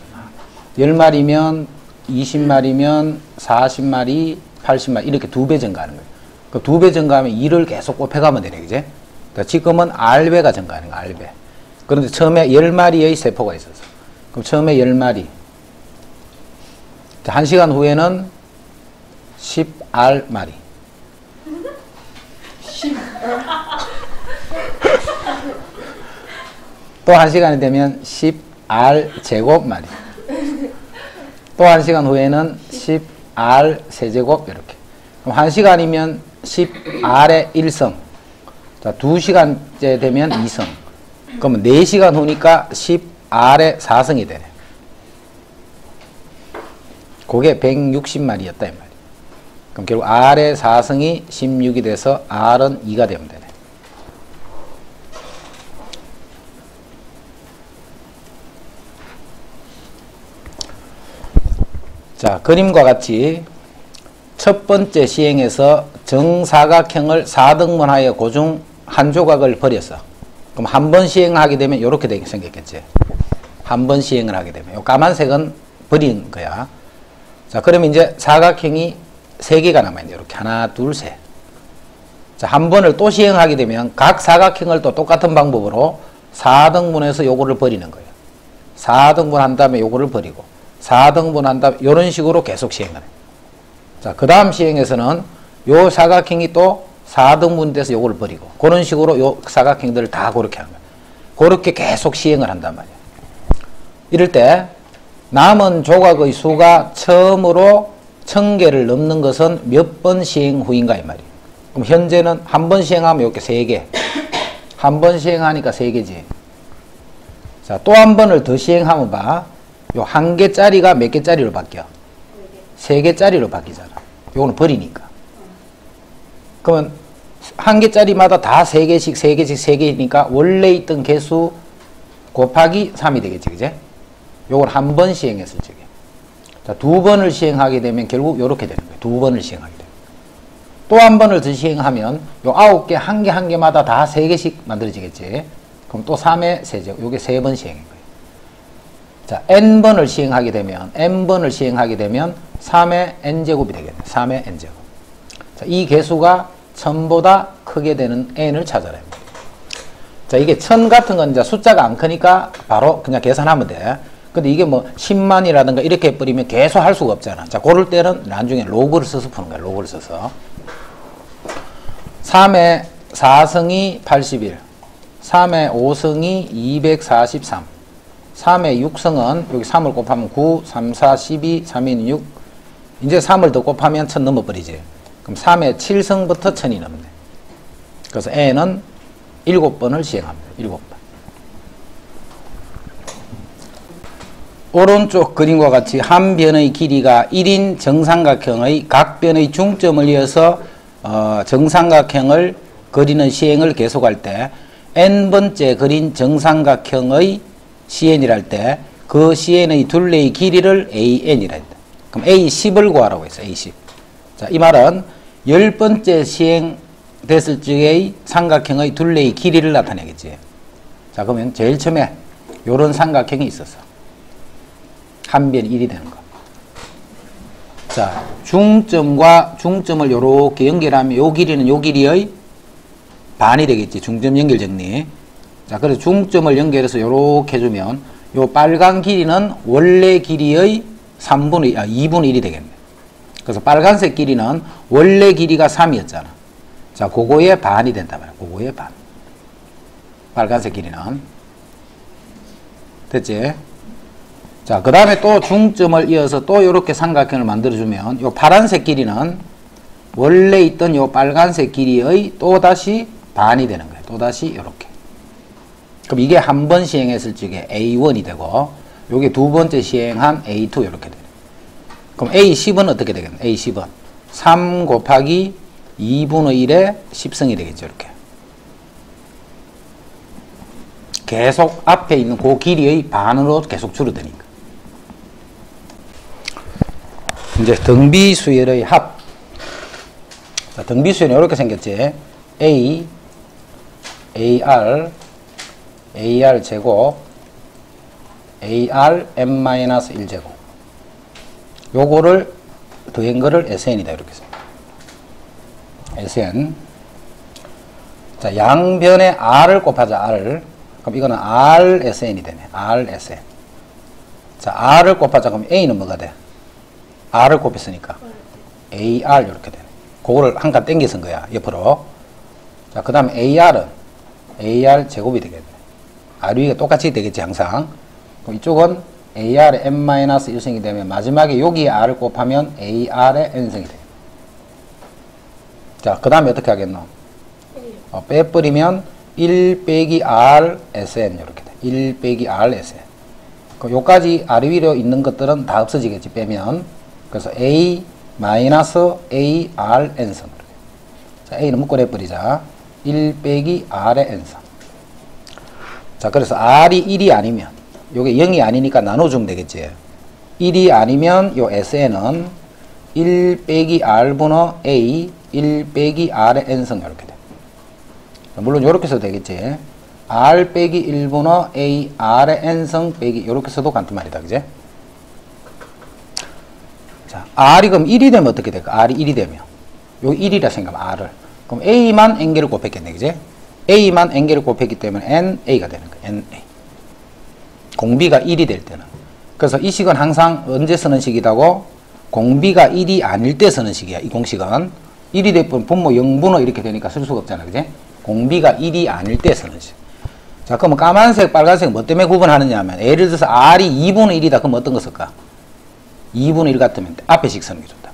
10마리면 20마리면 40마리 80마리 이렇게 2배 증가하는 거예요. 그 2배 증가하면 2를 계속 곱해가면 되네. 그제? 그러니까 지금은 R배가 증가하는 거야. R배. 그런데 처음에 10마리의 세포가 있었어. 그럼 처음에 10마리. 1시간 후에는 10R마리. 또 1시간이 되면 10R제곱마리. 또 1시간 후에는 10R 세제곱 이렇게. 그럼 1시간이면 10R의 1성. 자, 2시간째 되면 2성. 그러면 4시간 후니까 10R의 4성이 되네. 그게 160마리였다 이 말이야. 그럼 결국 R의 4성이 16이 돼서 R은 2가 되면 되네. 자, 그림과 같이 첫 번째 시행에서 정사각형을 4등분하여 고중 한 조각을 버렸어. 그럼 한 번 시행하게 되면 이렇게 생겼겠지. 한 번 시행을 하게 되면. 요 까만색은 버린 거야. 자, 그러면 이제 사각형이 3개가 남아있네. 이렇게 하나, 둘, 셋. 자, 한 번을 또 시행하게 되면 각 사각형을 또 똑같은 방법으로 4등분해서 요거를 버리는 거예요. 4등분 한 다음에 요거를 버리고 4등분 한 다음에 이런 식으로 계속 시행을 해요. 자, 그 다음 시행에서는 요 사각형이 또 4등분 돼서 요거를 버리고 그런 식으로 요 사각형들을 다 그렇게 하는 거예요. 그렇게 계속 시행을 한단 말이에요. 이럴 때 남은 조각의 수가 처음으로 1000개를 넘는 것은 몇 번 시행 후인가 이 말이에요. 그럼 현재는 한 번 시행하면 이렇게 3개. 한 번 시행하니까 3개지. 자, 또 한 번을 더 시행하면 봐. 요 1개짜리가 몇 개짜리로 바뀌어? 3개짜리로 바뀌잖아. 요거는 버리니까. 그러면 1개짜리마다 다 3개씩, 3개씩, 3개니까 원래 있던 개수 곱하기 3이 되겠지, 그제? 요걸 한 번 시행했을 적에. 자, 2번을 시행하게 되면 결국 요렇게 되는 거예요. 2번을 시행하게 되면. 또 한 번을 더 시행하면 요 9개, 한 개 한 개마다 다 3개씩 만들어지겠지. 그럼 또 3의 세제곱. 요게 3번 시행인 거예요. 자, n번을 시행하게 되면, n번을 시행하게 되면 3의 n제곱이 되겠네. 3의 n제곱. 자, 이 개수가 1000보다 크게 되는 n을 찾아라. 자, 이게 1000 같은 건 이제 숫자가 안 크니까 바로 그냥 계산하면 돼. 근데 이게 뭐 10만이라든가 이렇게 해버리면 계속 할 수가 없잖아. 자, 그럴 때는 나중에 로그를 써서 푸는 거야. 로그를 써서. 3의 4승이 81. 3의 5승이 243. 3의 6승은 여기 3을 곱하면 9, 3, 4, 12, 3인 6. 이제 3을 더 곱하면 1000 넘어버리지. 그럼 3의 7승부터 1000이 넘네. 그래서 n은 7번을 시행합니다. 7번. 오른쪽 그림과 같이 한 변의 길이가 1인 정삼각형의 각 변의 중점을 이어서 정삼각형을 그리는 시행을 계속할 때 n번째 그린 정삼각형의 시행이랄 때 그 시행의 둘레의 길이를 AN이라 했다. 그럼 A10을 구하라고 했어. A10. 자, 이 말은 10번째 시행 됐을 적의 삼각형의 둘레의 길이를 나타내겠지. 자, 그러면 제일 처음에 요런 삼각형이 있었어. 한 변이 1이 되는 거. 자, 중점과 중점을 요렇게 연결하면 요 길이는 요 길이의 반이 되겠지. 중점 연결 정리. 자, 그래서 중점을 연결해서 요렇게 해주면 요 빨간 길이는 원래 길이의 2분의 1이 되겠네. 그래서 빨간색 길이는 원래 길이가 3이었잖아. 자, 그거의 반이 된단 말이야. 그거의 반. 빨간색 길이는. 됐지? 자, 그 다음에 또 중점을 이어서 또 이렇게 삼각형을 만들어주면 요 파란색 길이는 원래 있던 요 빨간색 길이의 또다시 반이 되는 거예요. 또다시 이렇게. 그럼 이게 한 번 시행했을 적에 A1이 되고 요게 두 번째 시행한 A2 이렇게 되네. 그럼 A10은 어떻게 되겠나? A10은 3 곱하기 2분의 1의 10승이 되겠죠. 이렇게. 계속 앞에 있는 그 길이의 반으로 계속 줄어드니까. 이제 등비수열의 합. 자, 등비수열은 이렇게 생겼지. A, AR, AR 제곱, AR n-1제곱. 요거를 더한 거를 SN이다. 이렇게 써. SN. 자, 양변에 R을 곱하자. R을. 그럼 이거는 RSN이 되네. RSN. 자, R을 곱하자. 그럼 A는 뭐가 돼? R을 곱했으니까 AR 이렇게 되네. 그거를 한 칸 땡겨 쓴 거야. 옆으로. 자, 그 다음에 AR은 AR 제곱이 되겠네. R 위가 똑같이 되겠지, 항상. 그럼 이쪽은 AR의 n-1승이 되면 마지막에 여기에 R을 곱하면 AR의 n승이 돼. 자, 그 다음에 어떻게 하겠노? 빼버리면 1 빼기 RSN 이렇게 돼. 1 빼기 RSN. 그럼 요까지 R 위로 있는 것들은 다 없어지겠지, 빼면. 그래서 A 마이너스 ARN승. 자, A는 묶고 내버리자. 1 빼기 R의 n승. 자, 그래서 R이 1이 아니면, 요게 0이 아니니까 나눠주면 되겠지. 1이 아니면 요 SN은 1 빼기 R분의 A, 1 빼기 R의 n승 이렇게 돼. 물론 요렇게 써도 되겠지. R 빼기 1분의 A, R의 n승 빼기, 요렇게 써도 같은 말이다. 그지? 자, R이 그럼 1이 되면 어떻게 될까? R이 1이 되면. 요 1이라 생각하면 R을. 그럼 A만 n개를 곱했겠네. 그지? A만 n개를 곱했기 때문에 NA가 되는 거야. NA. 공비가 1이 될 때는. 그래서 이 식은 항상 언제 쓰는 식이라고? 공비가 1이 아닐 때 쓰는 식이야. 이 공식은. 1이 되면 분모 0분의 이렇게 되니까 쓸 수가 없잖아. 그지? 공비가 1이 아닐 때 쓰는 식. 자, 그러면 까만색, 빨간색 뭐 때문에 구분하느냐 하면, 예를 들어서 R이 2분의 1이다. 그럼 어떤 거 쓸까? 2분의 1 같으면 앞에 식 쓰는 게 좋다.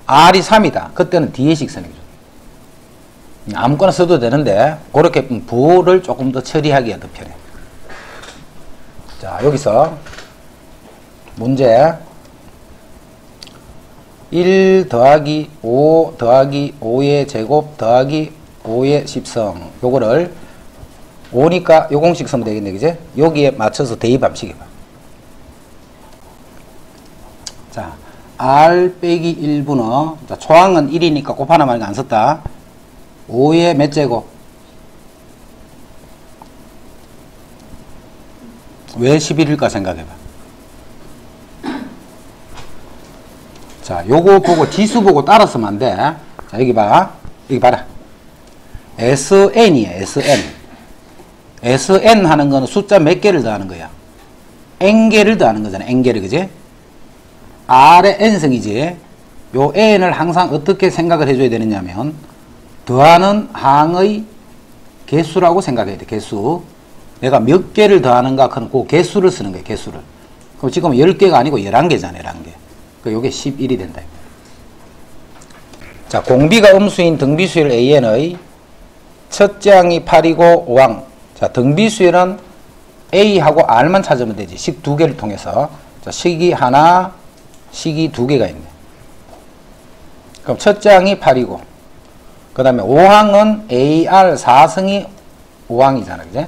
R이 3이다. 그때는 뒤에 식 쓰는 게 좋다. 아무거나 써도 되는데, 그렇게 부호를 조금 더 처리하기가 더 편해. 자, 여기서 문제 1 더하기 5 더하기 5의 제곱 더하기 5의 10성. 요거를 5니까 요 공식 쓰면 되겠네. 그지? 여기에 맞춰서 대입하면 시켜봐. 자, R 빼기 1분의, 자, 초항은 1이니까 곱하나 말고 안 썼다. 5의 몇 제곱? 왜 11일까 생각해봐. 자, 요거 보고 지수 보고 따라 쓰면 안 돼. 자, 여기 봐. 여기 봐라. SN이야, SN. SN 하는 거는 숫자 몇 개를 더하는 거야? N개를 더하는 거잖아, N개를, 그지? R의 N승이지. 요 N을 항상 어떻게 생각을 해줘야 되느냐면, 더하는 항의 개수라고 생각해야 돼, 개수. 내가 몇 개를 더하는가, 그럼 그 개수를 쓰는 거야, 개수를. 그럼 지금 10개가 아니고 11개잖아, 11개. 그 요게 11이 된다. 자, 공비가 음수인 등비수열 AN의 첫째 항이 8이고 5항. 자, 등비수열은 A하고 R만 찾으면 되지. 식 두 개를 통해서. 자, 식이 하나, 식이 두 개가 있네. 그럼 첫째 항이 8이고, 그 다음에 5항은 AR 4승이 5항이잖아. 그지?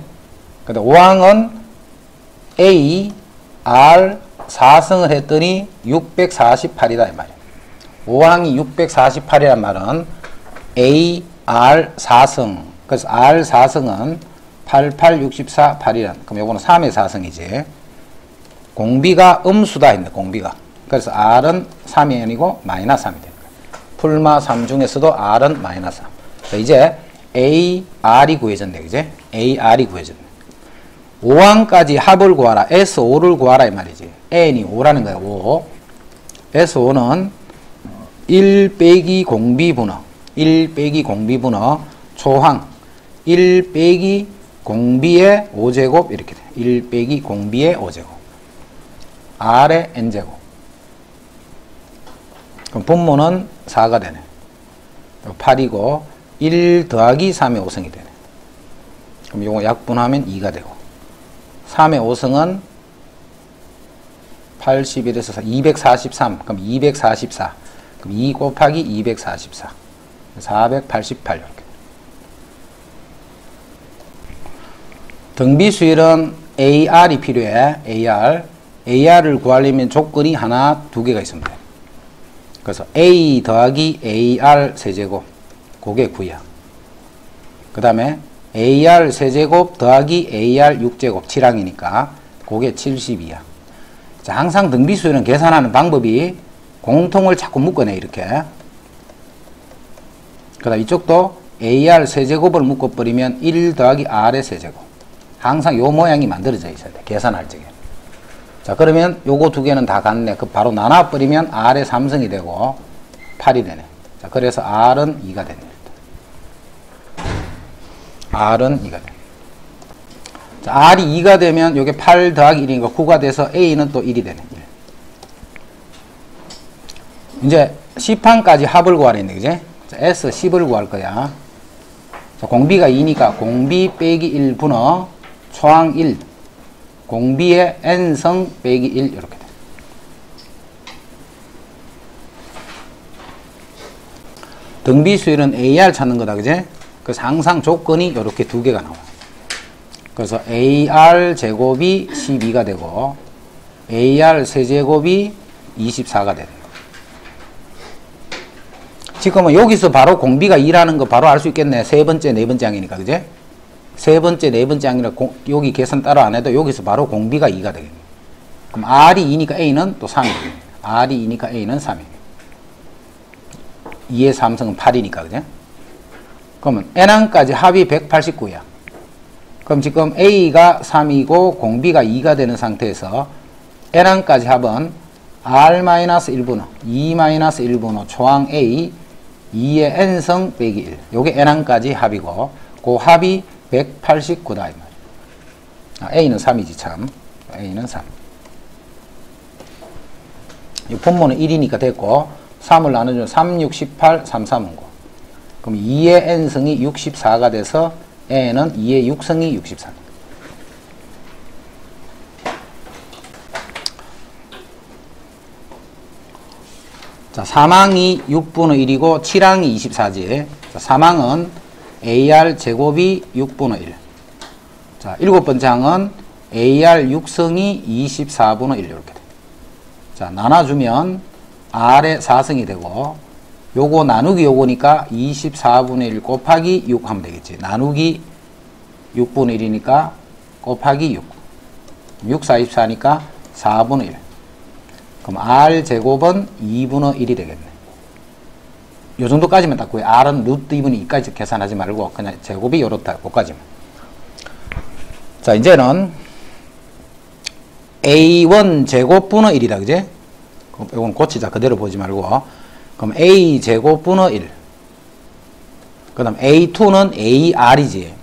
근데 5항은 A, R 4승을 했더니 648이다. 이 말이야. 5항이 648이란 말은 A, R 4승. 그래서 R 4승은 88, 64, 8이란. 그럼 요거는 3의 4승이지. 공비가 음수다 했네, 공비가. 그래서 R은 3이 아니고 마이너스 3이 되는 거예요. 풀마 3 중에서도 R은 마이너스 3. 자, 이제 AR이 구해졌네, 그제? AR이 구해졌네. 5항까지 합을 구하라. S5를 구하라, 이 말이지. N이 5라는 거야, 5. S5는 1 빼기 공비분호, 1 빼기 공비분호, 초항, 1 빼기 공비의 5제곱, 이렇게 돼. 1 빼기 공비의 5제곱. R의 N제곱. 그럼 분모는 4가 되네. 8이고, 1 더하기 3의 5승이 되네. 그럼 요거 약분하면 2가 되고. 3의 5승은 81에서 243. 그럼 244. 그럼 2 곱하기 244. 488. 이렇게. 등비수열은 AR이 필요해. AR을 구하려면 조건이 하나, 두 개가 있으면 돼. 그래서 A 더하기 AR 세제곱. 그게 9야. 그 다음에 AR 세제곱 더하기 AR 6제곱 7항이니까 그게 72야. 자, 항상 등비수열은 계산하는 방법이 공통을 자꾸 묶어내, 이렇게. 그 다음 이쪽도 AR 세제곱을 묶어버리면 1 더하기 R의 세제곱. 항상 요 모양이 만들어져 있어야 돼, 계산할 적에. 자, 그러면 요거 두 개는 다 같네. 그 바로 나눠버리면 R의 3승이 되고 8이 되네. 자, 그래서 R은 2가 되네. R은 2가 돼. 자, R이 2가 되면 요게 8 더하기 1이니까 9가 돼서 A는 또 1이 되네. 1. 이제 10항까지 합을 구하랬네, 그지? 자, S 10을 구할 거야. 자, 공비가 2니까 공비 빼기 1 분어 초항 1. 공비의 n성 빼기 1 이렇게 돼. 등비수열은 AR 찾는 거다, 그지? 그래서 항상 조건이 이렇게 두 개가 나와. 그래서 AR 제곱이 12가 되고 AR 세제곱이 24가 되는 거야. 지금은 여기서 바로 공비가 2라는 거 바로 알 수 있겠네. 세 번째, 네 번째 항이니까, 그지? 세 번째, 네 번째 항이라 여기 계산 따로 안 해도 여기서 바로 공비가 2가 되겠네. 그럼 R이 2니까 A는 또 3이 되겠네. R이 2니까 A는 3이. 2의 3승은 8이니까, 그지? 그러면 N항까지 합이 189야. 그럼 지금 A가 3이고 공비가 2가 되는 상태에서 N항까지 합은 R-1분의 2-1분의 초항 A 2의 N성 빼기 1. 요게 N항까지 합이고 그 합이 189다, 이 말이야. A는 3이지, 참. A는 3. 이 분모는 1이니까 됐고 3을 나눠주면 3, 6, 18, 3, 3은 9. 그럼 2의 n승이 64가 돼서 n은 2의 6승이 64. 자, 3항이 6분의 1이고 7항이 24지. 자, 3항은 AR 제곱이 6분의 1. 자, 7번째 항은 AR 6승이 24분의 1 이렇게 돼. 자, 나눠주면 R의 4승이 되고 요거 나누기 요거니까 24분의 1 곱하기 6 하면 되겠지. 나누기 6분의 1이니까 곱하기 6. 6, 4, 24니까 4분의 1. 그럼 R제곱은 2분의 1이 되겠네. 요 정도까지만 딱 구해. R은 루트 2분의 2까지 계산하지 말고 그냥 제곱이 요렇다. 그거까지만. 자, 이제는 A1 제곱분의 1이다. 그지? 이건 고치자. 그대로 보지 말고. 그럼 A 제곱분의 1. 그 다음 A2는 AR이지.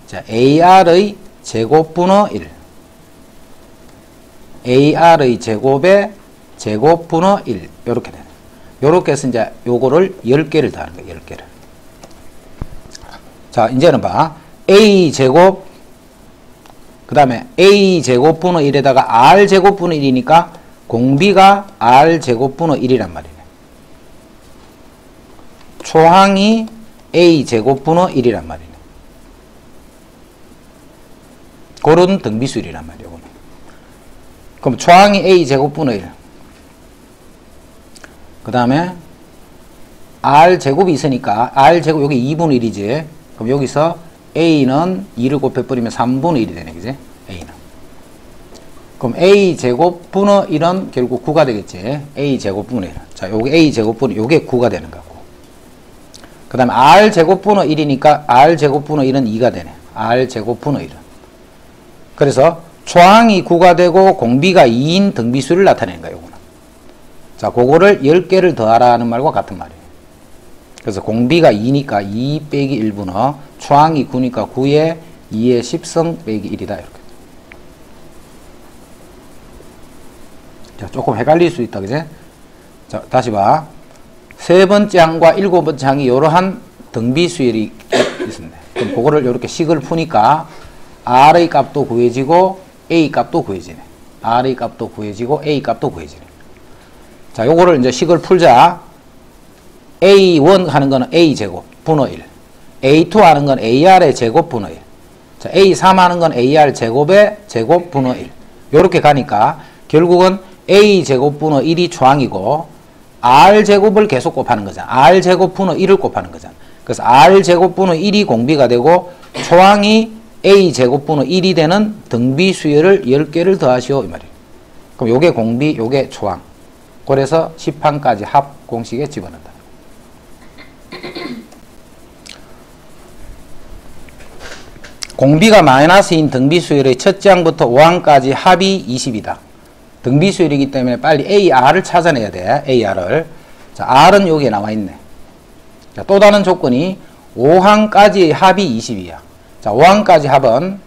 자, AR의 제곱분의 1. AR의 제곱의 제곱분의 1. 요렇게 되네. 요렇게 해서 이제 요거를 10개를 더하는 거야. 10개를. 자, 이제는 봐. A 제곱, 그 다음에 A 제곱분의 1에다가 R 제곱분의 1이니까 공비가 R 제곱분의 1이란 말이네. 초항이 A 제곱분의 1이란 말이네. 그런 등비수열이란 말이야. 그럼 초항이 A 제곱분의 1. 그 다음에 R 제곱이 있으니까 R 제곱 여기 2분의 1이지. 그럼 여기서 A는 2를 곱해버리면 3분의 1이 되네. 그지? A는. 그럼 a제곱 분의 1은 결국 9가 되겠지. a제곱 분의 1. 자, 요게 a제곱 분의 요게 9가 되는 거고. 그 다음에 r제곱 분의 1이니까 r제곱 분의 1은 2가 되네. r제곱 분의 1은. 그래서 초항이 9가 되고 공비가 2인 등비수를 나타내는 거예요. 요거는. 자, 그거를 10개를 더하라는 말과 같은 말이에요. 그래서 공비가 2니까 2 빼기 1분의 초항이 9니까 9에 2의 10승 빼기 1이다. 이렇게. 자, 조금 헷갈릴 수 있다. 그지? 자, 다시 봐. 세 번째 항과 일곱 번째 항이 이러한 등비수열이 있습니다. 그럼 그거를 이렇게 식을 푸니까 R의 값도 구해지고 A 값도 구해지네. R의 값도 구해지고 A 값도 구해지네. 자, 요거를 이제 식을 풀자. A1 하는 거는 A제곱 분의 1. A2 하는 건 AR의 제곱 분의 1. 자, A3 하는 건 AR 제곱의 제곱 분의 1. 요렇게 가니까 결국은 A제곱 분의 1이 초항이고 R제곱을 계속 곱하는 거잖아. R제곱 분의 1을 곱하는 거잖아. 그래서 R제곱 분의 1이 공비가 되고 초항이 A제곱 분의 1이 되는 등비 수열을 10개를 더하시오 이 말이에요. 그럼 요게 공비, 요게 초항. 그래서 10항까지 합 공식에 집어넣는다. 공비가 마이너스인 등비 수열의 첫째 항부터 5항까지 합이 20이다. 등비 수열이기 때문에 빨리 AR을 찾아내야 돼. AR을. 자, R은 여기에 나와 있네. 자, 또 다른 조건이 5항까지의 합이 20이야. 자, 5항까지 합은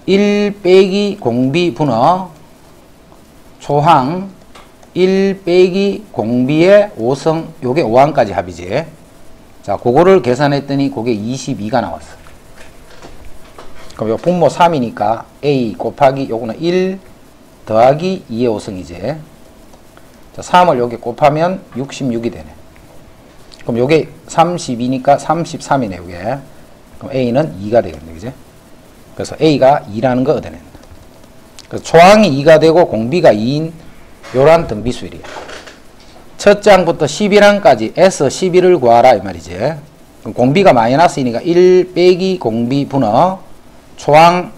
1 빼기 공비 분의 초항 1 빼기 공비의 5승, 요게 5항까지 합이지. 자, 그거를 계산했더니 그게 22가 나왔어. 그럼 요 분모 3이니까 A 곱하기 요거는 1 더하기 2의 5승이지. 자, 3을 여기 곱하면 66이 되네. 그럼 요게 32니까 33이네, 요게. 그럼 A는 2가 되겠네, 그지? 그래서 A가 2라는 거 얻어낸다. 그래서 초항이 2가 되고 공비가 2인 요런 등비수열이야. 첫째 항부터 11항까지 S 11을 구하라, 이 말이지. 그럼 공비가 마이너스이니까 1 빼기 공비 분의 초항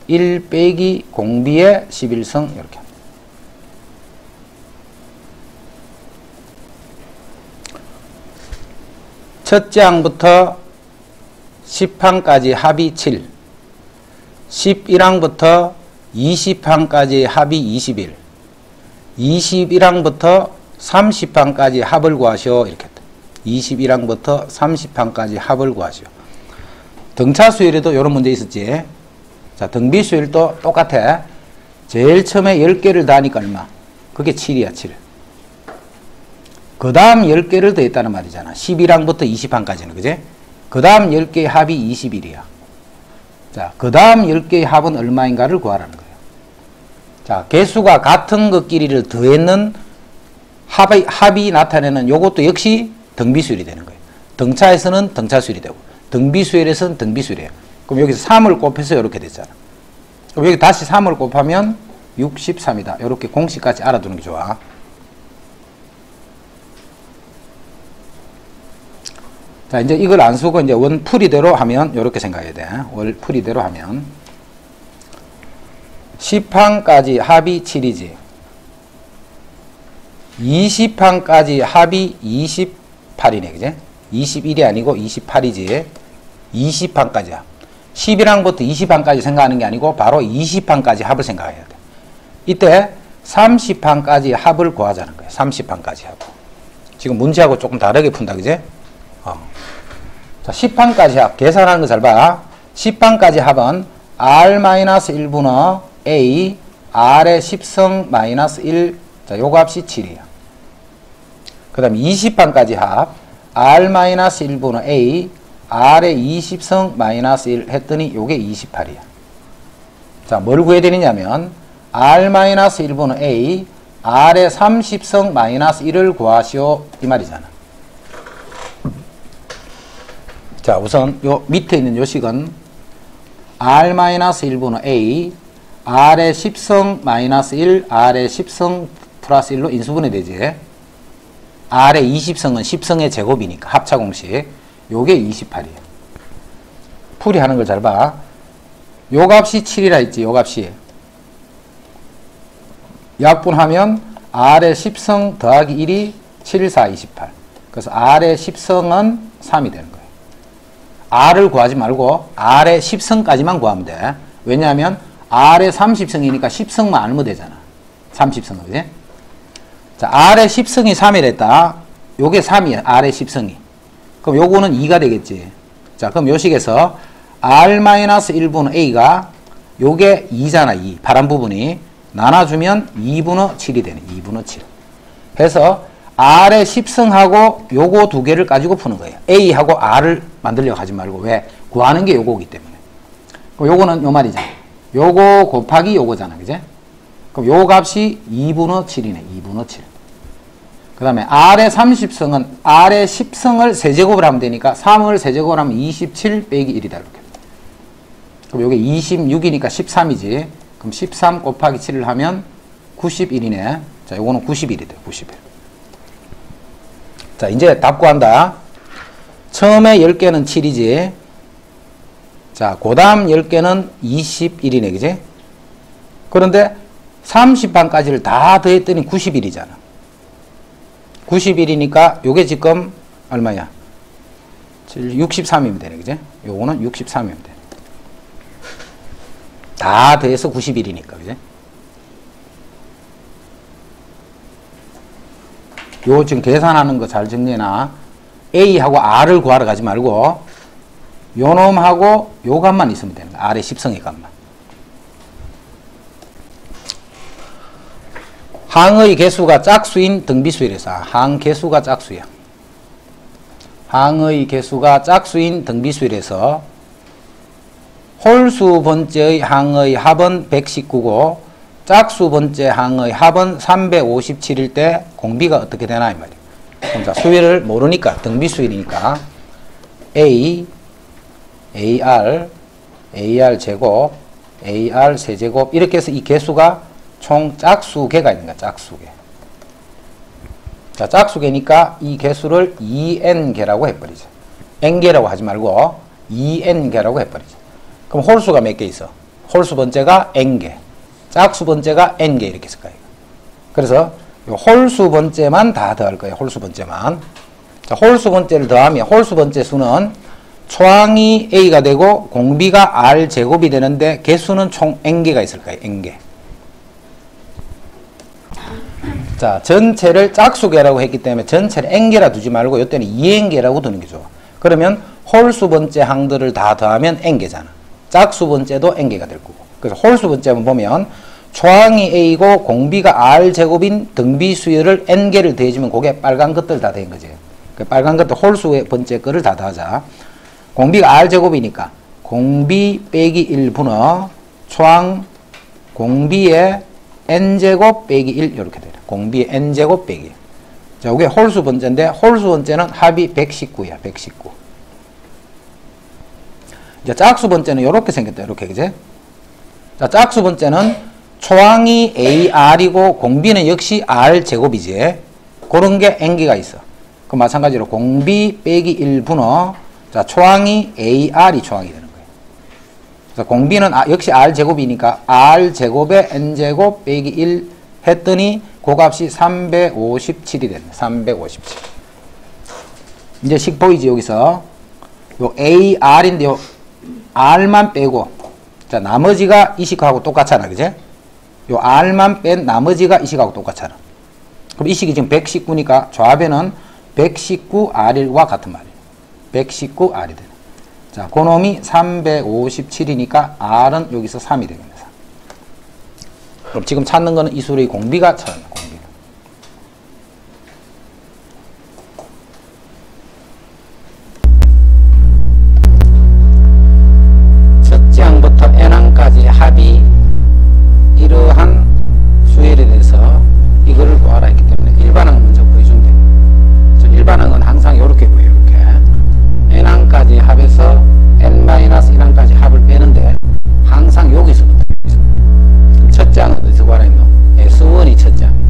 1 빼기 공비의 11승, 이렇게. 첫째 항부터 10항까지 합이 7, 11항부터 20항까지 합이 21, 21항부터 30항까지 합을 구하시오. 이렇게 했다. 21항부터 30항까지 합을 구하시오. 등차 수열에도 이런 문제 있었지. 자, 등비 수열도 똑같아. 제일 처음에 10개를 더하니까 얼마? 그게 7이야, 7. 그 다음 10개를 더했다는 말이잖아. 11항부터 20항까지는, 그지? 그 다음 10개의 합이 21이야. 자, 그 다음 10개의 합은 얼마인가를 구하라는 거예요. 자, 개수가 같은 것끼리를 더했는 합이 나타내는 요것도 역시 등비수열이 되는 거예요. 등차에서는 등차수열이 되고, 등비수열에서는 등비수열이에요. 그럼 여기서 3을 곱해서 이렇게 됐잖아. 그럼 여기 다시 3을 곱하면 63이다. 이렇게 공식까지 알아두는 게 좋아. 자, 이제 이걸 안 쓰고 이제 원 풀이대로 하면 이렇게 생각해야 돼. 원 풀이대로 하면 10항까지 합이 7이지. 20항까지 합이 28이네, 그지? 21이 아니고 28이지. 20항까지 합. 11항부터 20항까지 생각하는 게 아니고 바로 20항까지 합을 생각해야 돼. 이때 30항까지 합을 구하자는 거예요. 30항까지 합. 지금 문제하고 조금 다르게 푼다, 그지? 자, 10항까지 합. 계산하는 거 잘 봐. 10항까지 합은 R-1분의 A, R의 10승 마이너스 1. 자, 요 값이 7이야. 그 다음 20항까지 합. R-1분의 A, R의 20승 마이너스 1 했더니 요게 28이야. 자, 뭘 구해야 되느냐면 R-1분의 A, R의 30승 마이너스 1을 구하시오. 이 말이잖아. 자, 우선 요 밑에 있는 요식은 R-1분의 A, R의 10승 마이너스 1, R의 10승 플러스 1로 인수분해 되지. R의 20승은 10승의 제곱이니까 합차공식. 요게 28이에요. 풀이하는 걸 잘 봐. 요 값이 7이라 했지, 요 값이. 약분하면 R의 10성 더하기 1이 7, 4, 28. 그래서 R의 10성은 3이 되는 거예요. R을 구하지 말고 R의 10성까지만 구하면 돼. 왜냐하면 R의 30성이니까 10성만 알면 되잖아. 30성은, 그지? 자, R의 10성이 3이랬다. 요게 3이야, R의 10성이. 그럼 요거는 2가 되겠지. 자, 그럼 요 식에서 R-1분의 A가 요게 2잖아, 2. 파란 부분이. 나눠주면 2분의 7이 되네, 2분의 7. 그래서 R의 10성하고 요거 두 개를 가지고 푸는 거예요. A하고 R을 만들려고 하지 말고. 왜? 구하는 게 요거기 때문에. 그럼 요거는 요 말이잖아. 요거 곱하기 요거잖아, 그제? 그럼 요 값이 2분의 7이네, 2분의 7. 그 다음에 R의 30성은 R의 10성을 세제곱을 하면 되니까 3을 세제곱을 하면 27 빼기 1이다, 이렇게. 그럼 요게 26이니까 13이지. 그럼 13 곱하기 7을 하면 91이네. 자, 요거는 91이 돼, 91. 자, 이제 답 구한다. 처음에 10개는 7이지. 자, 그 다음 10개는 21이네, 그지? 그런데 30반까지를 다 더했더니 91이잖아. 91이니까 요게 지금 얼마야? 63이면 되네, 그지? 요거는 63이면 되네. 다 더해서 91이니까, 그지? 요 지금 계산하는 거 잘 정리해놔. A하고 R을 구하러 가지 말고 요 놈하고 요 값만 있으면 되는 거야. R의 10성의 값만. 항의 개수가 짝수인 등비수이래서 항 개수가 짝수야. 항의 개수가 짝수인 등비수이래서 홀수 번째의 항의 합은 119고 짝수 번째 항의 합은 357일 때 공비가 어떻게 되나 이 말이야. 그럼 자, 수위를 모르니까 등비수이니까 A, AR, AR 제곱, AR 세제곱 이렇게 해서 이 개수가 총 짝수개가 있는 거야. 짝수개. 자, 짝수개니까 이 개수를 2n개라고 해버리죠. n개라고 하지 말고 2n개라고 해버리죠. 그럼 홀수가 몇 개 있어? 홀수 번째가 n개, 짝수 번째가 n개 이렇게 있을 거예요. 그래서 요 홀수 번째만 다 더할 거예요. 홀수 번째만. 자, 홀수 번째를 더하면 홀수 번째 수는 초항이 a가 되고 공비가 r 제곱이 되는데 개수는 총 n개가 있을 거예요. n개. 자, 전체를 짝수개라고 했기 때문에 전체를 n개라 두지 말고 이때는 2n개라고 두는 게 좋아. 그러면 홀수 번째 항들을 다 더하면 n개잖아. 짝수 번째도 n개가 될 거고. 그래서 홀수 번째 한번 보면 초항이 a고 공비가 r 제곱인 등비 수열을 n개를 더해주면 그게 빨간 것들 다 된 거지. 그 빨간 것들 홀수 번째 거를 다 더하자. 공비가 r 제곱이니까 공비 빼기 1분의 초항 공비의 n제곱 빼기 1 이렇게 되네. 공비의 n제곱 빼기 1. 자, 이게 홀수 번째인데 홀수 번째는 합이 119야. 119. 이제 짝수 번째는 이렇게 생겼다. 이렇게, 그제? 자, 짝수 번째는 초항이 AR이고 공비는 역시 R 제곱이지. 그런 게 n개가 있어. 그 마찬가지로 공비 빼기 1분의 자, 초항이 AR이 초항이 되는 거예요. 그래서 공비는 역시 R 제곱이니까 R 제곱에 n제곱 빼기 1 했더니 그 값이 357이 됐네. 357. 이제 식 보이지, 여기서. 요 AR인데 요 R만 빼고 자, 나머지가 이 식하고 똑같잖아, 그제? 요 R만 뺀 나머지가 이 식하고 똑같잖아. 그럼 이 식이 지금 119니까 좌변은 119R과 같은 말이에요. 119R이 되네. 자, 그놈이 357이니까 R은 여기서 3이 되겠네. 그럼 지금 찾는 거는 이 수의 공비가 찾는 거예요. 공비는. 첫째 항부터 n항까지 합이 이러한 수열에 대해서 이거를 구하라 했기 때문에 일반항을 먼저 보여주면 돼요. 일반항은 항상 이렇게 보여요. 이렇게 n항까지 합해서 n-1항까지 합을 빼는데 항상 여기서부터 첫째 항은 어디서 구하라 했노? S1이 첫째 항.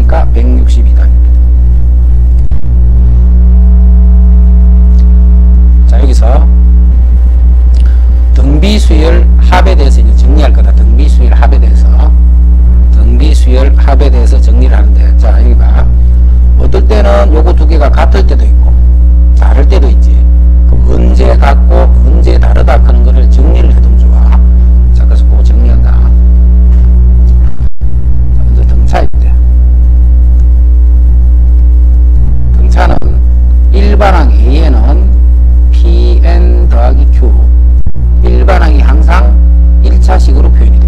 되니까 160이다. 자, 여기서 등비수열 합에 대해서 이제 정리할 거다. 등비수열 합에 대해서 정리를 하는데, 자, 여기 봐. 어떨 때는 요거 두 개가 같을 때도 있고 다를 때도 있지. 그럼 언제 같고 언제 다르다 하는 거를 정리를 해두면 좋아. 자, 그래서 그거 정리한다. 자, 먼저 등차입니다. 등차는 일반항 A에는 Pn 더하기 Q, 일반항이 항상 1차식으로 표현이 돼.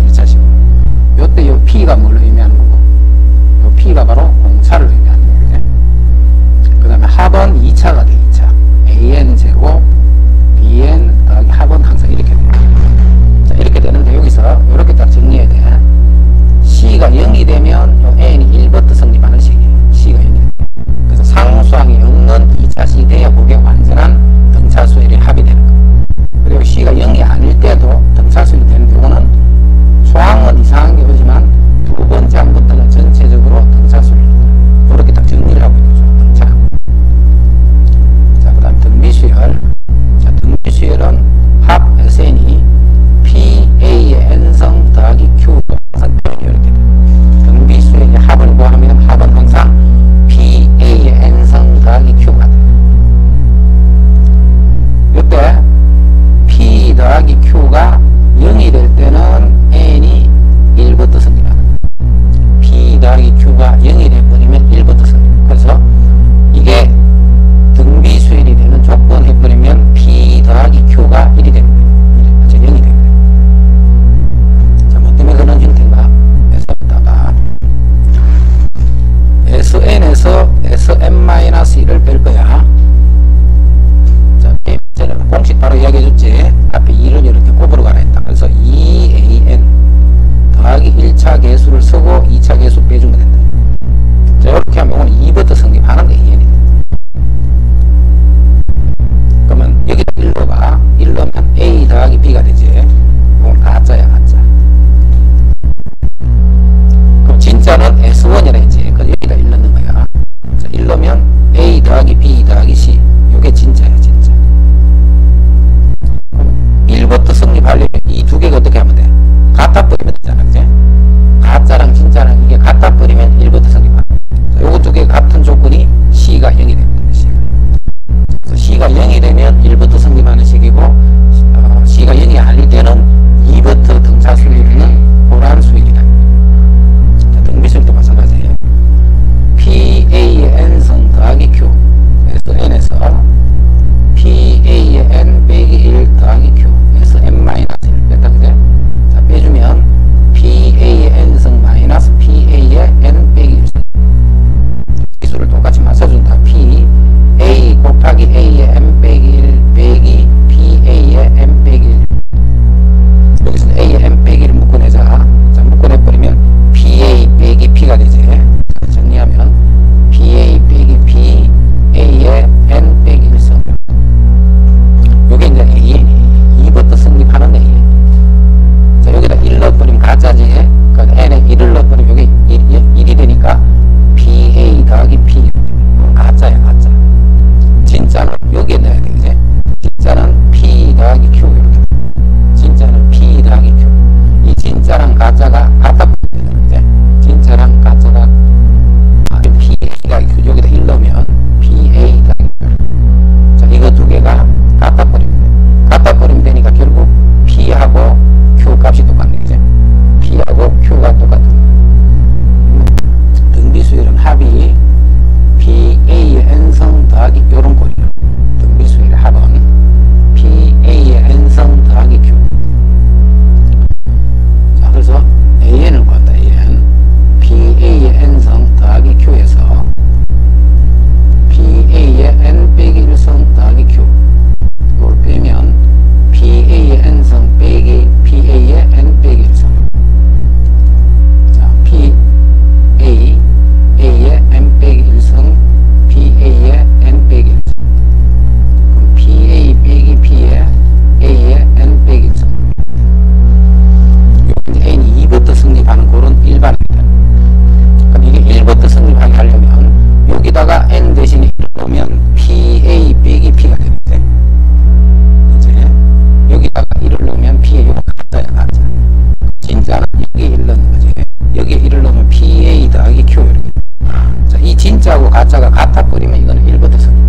버리면 이거는 1부터 성립.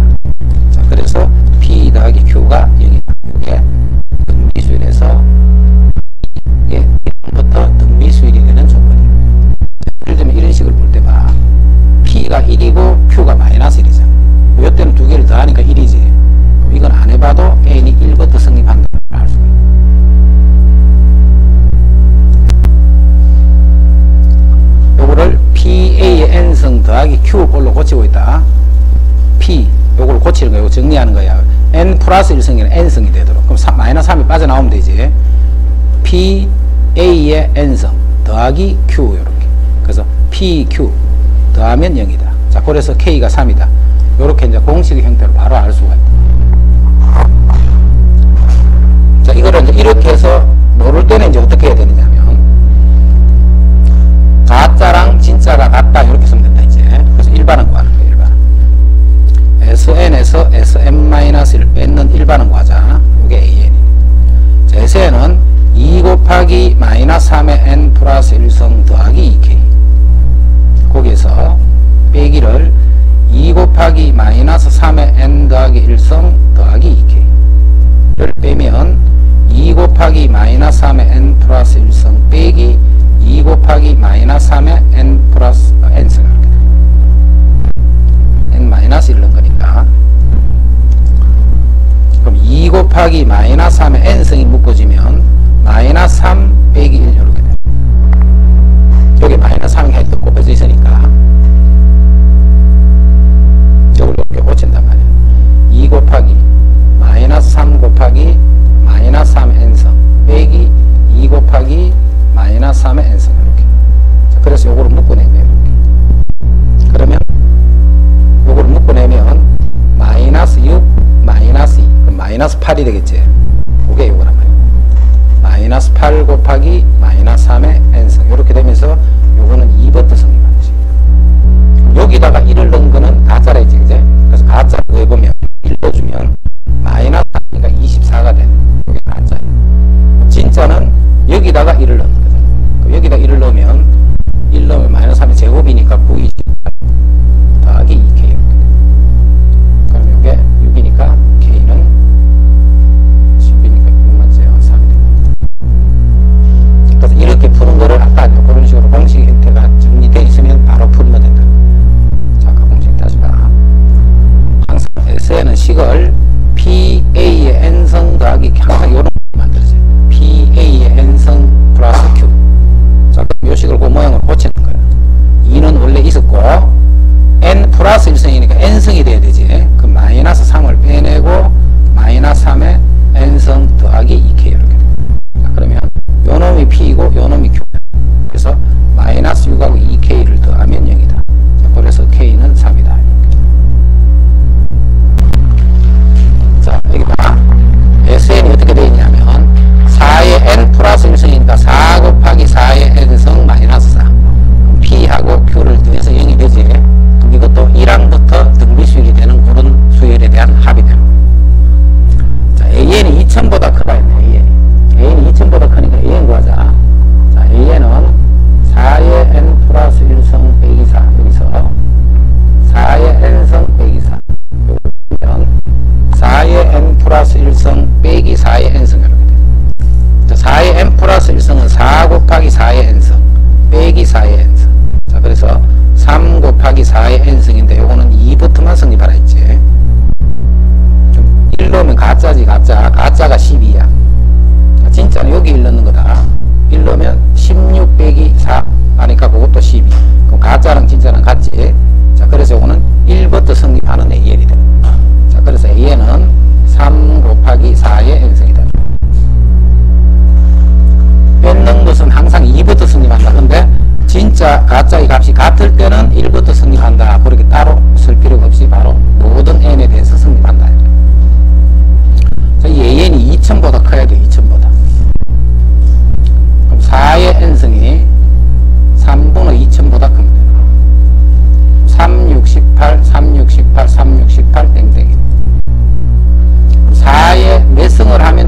자, 그래서 P 더하기 Q가 0이다. 이게 등비수일에서 이게 1부터 등비수일이 되는 조건이에요. 예를 들면 이런 식으로 볼 때 봐. P가 1이고 Q가 마이너스 1이잖아. 이때는 두 개를 더하니까 1이지. 이건 안 해봐도 N이 1부터 성립한다고 할 수가 있어요. 요거를 PA의 N성 더하기 Q꼴로 고치고 있다. P, 요걸 고치는 거야. 요거 정리하는 거야. N 플러스 1성이는 N성이 되도록. 그럼 마이너스 3이 빠져나오면 되지. PA의 N성 더하기 Q, 요렇게. 그래서 PQ 더하면 0이다. 자, 그래서 K가 3이다. 요렇게 이제 공식의 형태로 바로 알 수가 있다. 자, 이거를 이제 이렇게 해서 모를 때는 이제 어떻게 해야 되느냐면, 가짜랑 진짜가 같다. 이렇게 쓰면 된다, 이제. 그래서 일반은 구하는 거예요, 일반. SN에서 SM-1을 뺏는 일반은 구하자. 이게 AN이. 자, SN은 2 곱하기 마이너스 3의 N 플러스 1성 더하기 2K. 거기에서 빼기를 2 곱하기 마이너스 3의 N 더하기 1성 더하기 2K를 빼면 2 곱하기 마이너스 3의 N 플러스 1성 빼기 2 곱하기 마이너스 3의 N 플러스 N성 이렇게 돼. N 마이너스 1는 거니까. 그럼 2 곱하기 마이너스 3의 N성이 묶어지면 마이너스 3 빼기 1 이렇게 돼. 여기 마이너스 3이 해도 곱해져 있으니까 이걸 이렇게 고친단 말이야. 2 곱하기 마이너스 3 곱하기 마이너스 3의 N성 빼기 2 곱하기 마이너스 3의 N성 이렇게. 자, 그래서 요거를 묶어낸 거예요. 이렇게. 그러면 요거를 묶어내면 마이너스 6 마이너스 2 그럼 마이너스 8이 되겠지. 그게 요거란 말이에요. 마이너스 8 곱하기 마이너스 3의 N성 이렇게 되면서 요거는 2부터 성립하는 것입니다. 여기다가 1을 넣은 거는 가짜라 했지, 그제? 그래서 가짜를 구해보면 1 넣어주면 마이너스 3이니까 24가 되는 이게 가짜예요. 진짜는 여기다가 1을 넣는 거잖아요. 여기다 1을 넣으면 1 넣으면 마이너스 3이 제곱이니까 9, 28 더하기 2K 이렇게. 그럼 이게 6이니까 K는 10이니까 6만째요. 3이 됩니다. 그래서 이렇게 푸는 거를 아까 그런 식으로 공식 형태가 정리되어 있으면 바로 풀면 된다. 자, 그 공식 다시 봐. 항상 SN은 식을 PA의 N성 더하기 항상 요런 만들어져요. PA의 N성 플러스 Q. 자, 그럼 요 식을 그 모양으로 고치는 거예요. 2는 원래 있었고 N 플러스 1성이니까 N성이 돼야 되지. 그 마이너스 3을 빼내고 마이너스 3의 N성 더하기 2K 이렇게 돼요. 자, 그러면 요 놈이 P이고 요 놈이 Q야. 그래서 마이너스 6하고 2K를 더하면 0이다. 자, 그래서 K는 3이다. 자, 여기 봐. SN이 어떻게 되어 있냐면 4의 N 플러스 1성이니까 4 곱하기 4의 N성 마이너스 4. P하고 Q를 더해서 0이 되지. 그럼 이것도 1항부터 등비수열이 되는 그런 수열에 대한 합이 되는 거예요. 자, AN이 2000보다 크다 했네. AN이 2000보다 크니까 AN 구하자. 자, AN은 4의 N 플러스 1성 빼기 4. 여기서 4의 N성 빼기 4. 그러면 4의 N 플러스 1성 빼기 4의 N성 이렇게 돼요. 자, 4의 N 플러스 1성은 4 곱하기 4의 N성 빼기 4의 N성. 자, 그래서 3 곱하기 4의 N성인데 요거는 2부터만 성립하라 했지. 좀 1 넣으면 가짜지, 가짜. 가짜가 12야. 진짜는 여기 1 넣는 거다. 1 넣으면 16 빼기 4 하니까 그것도 12. 그럼 가짜랑 진짜랑 같지. 자, 그래서 요거는 1부터 성립하는 AN이 되는 거야. 자, 그래서 AN은 3 곱하기 4의 N성이다. 뺏는 것은 항상 2부터 성립한다. 근데 진짜 가짜의 값이 같을 때는 1부터 성립한다. 그렇게 따로 쓸 필요가 없이 바로 모든 N에 대해서 성립한다. 이 AN이 2000보다 커야 돼. 2000보다. 그럼 4의 N성이 3분의 2000보다 크면 돼요. 3, 6, 18, 3, 6, 18, 3, 6, 18 땡땡이. 4의 몇 성을 하면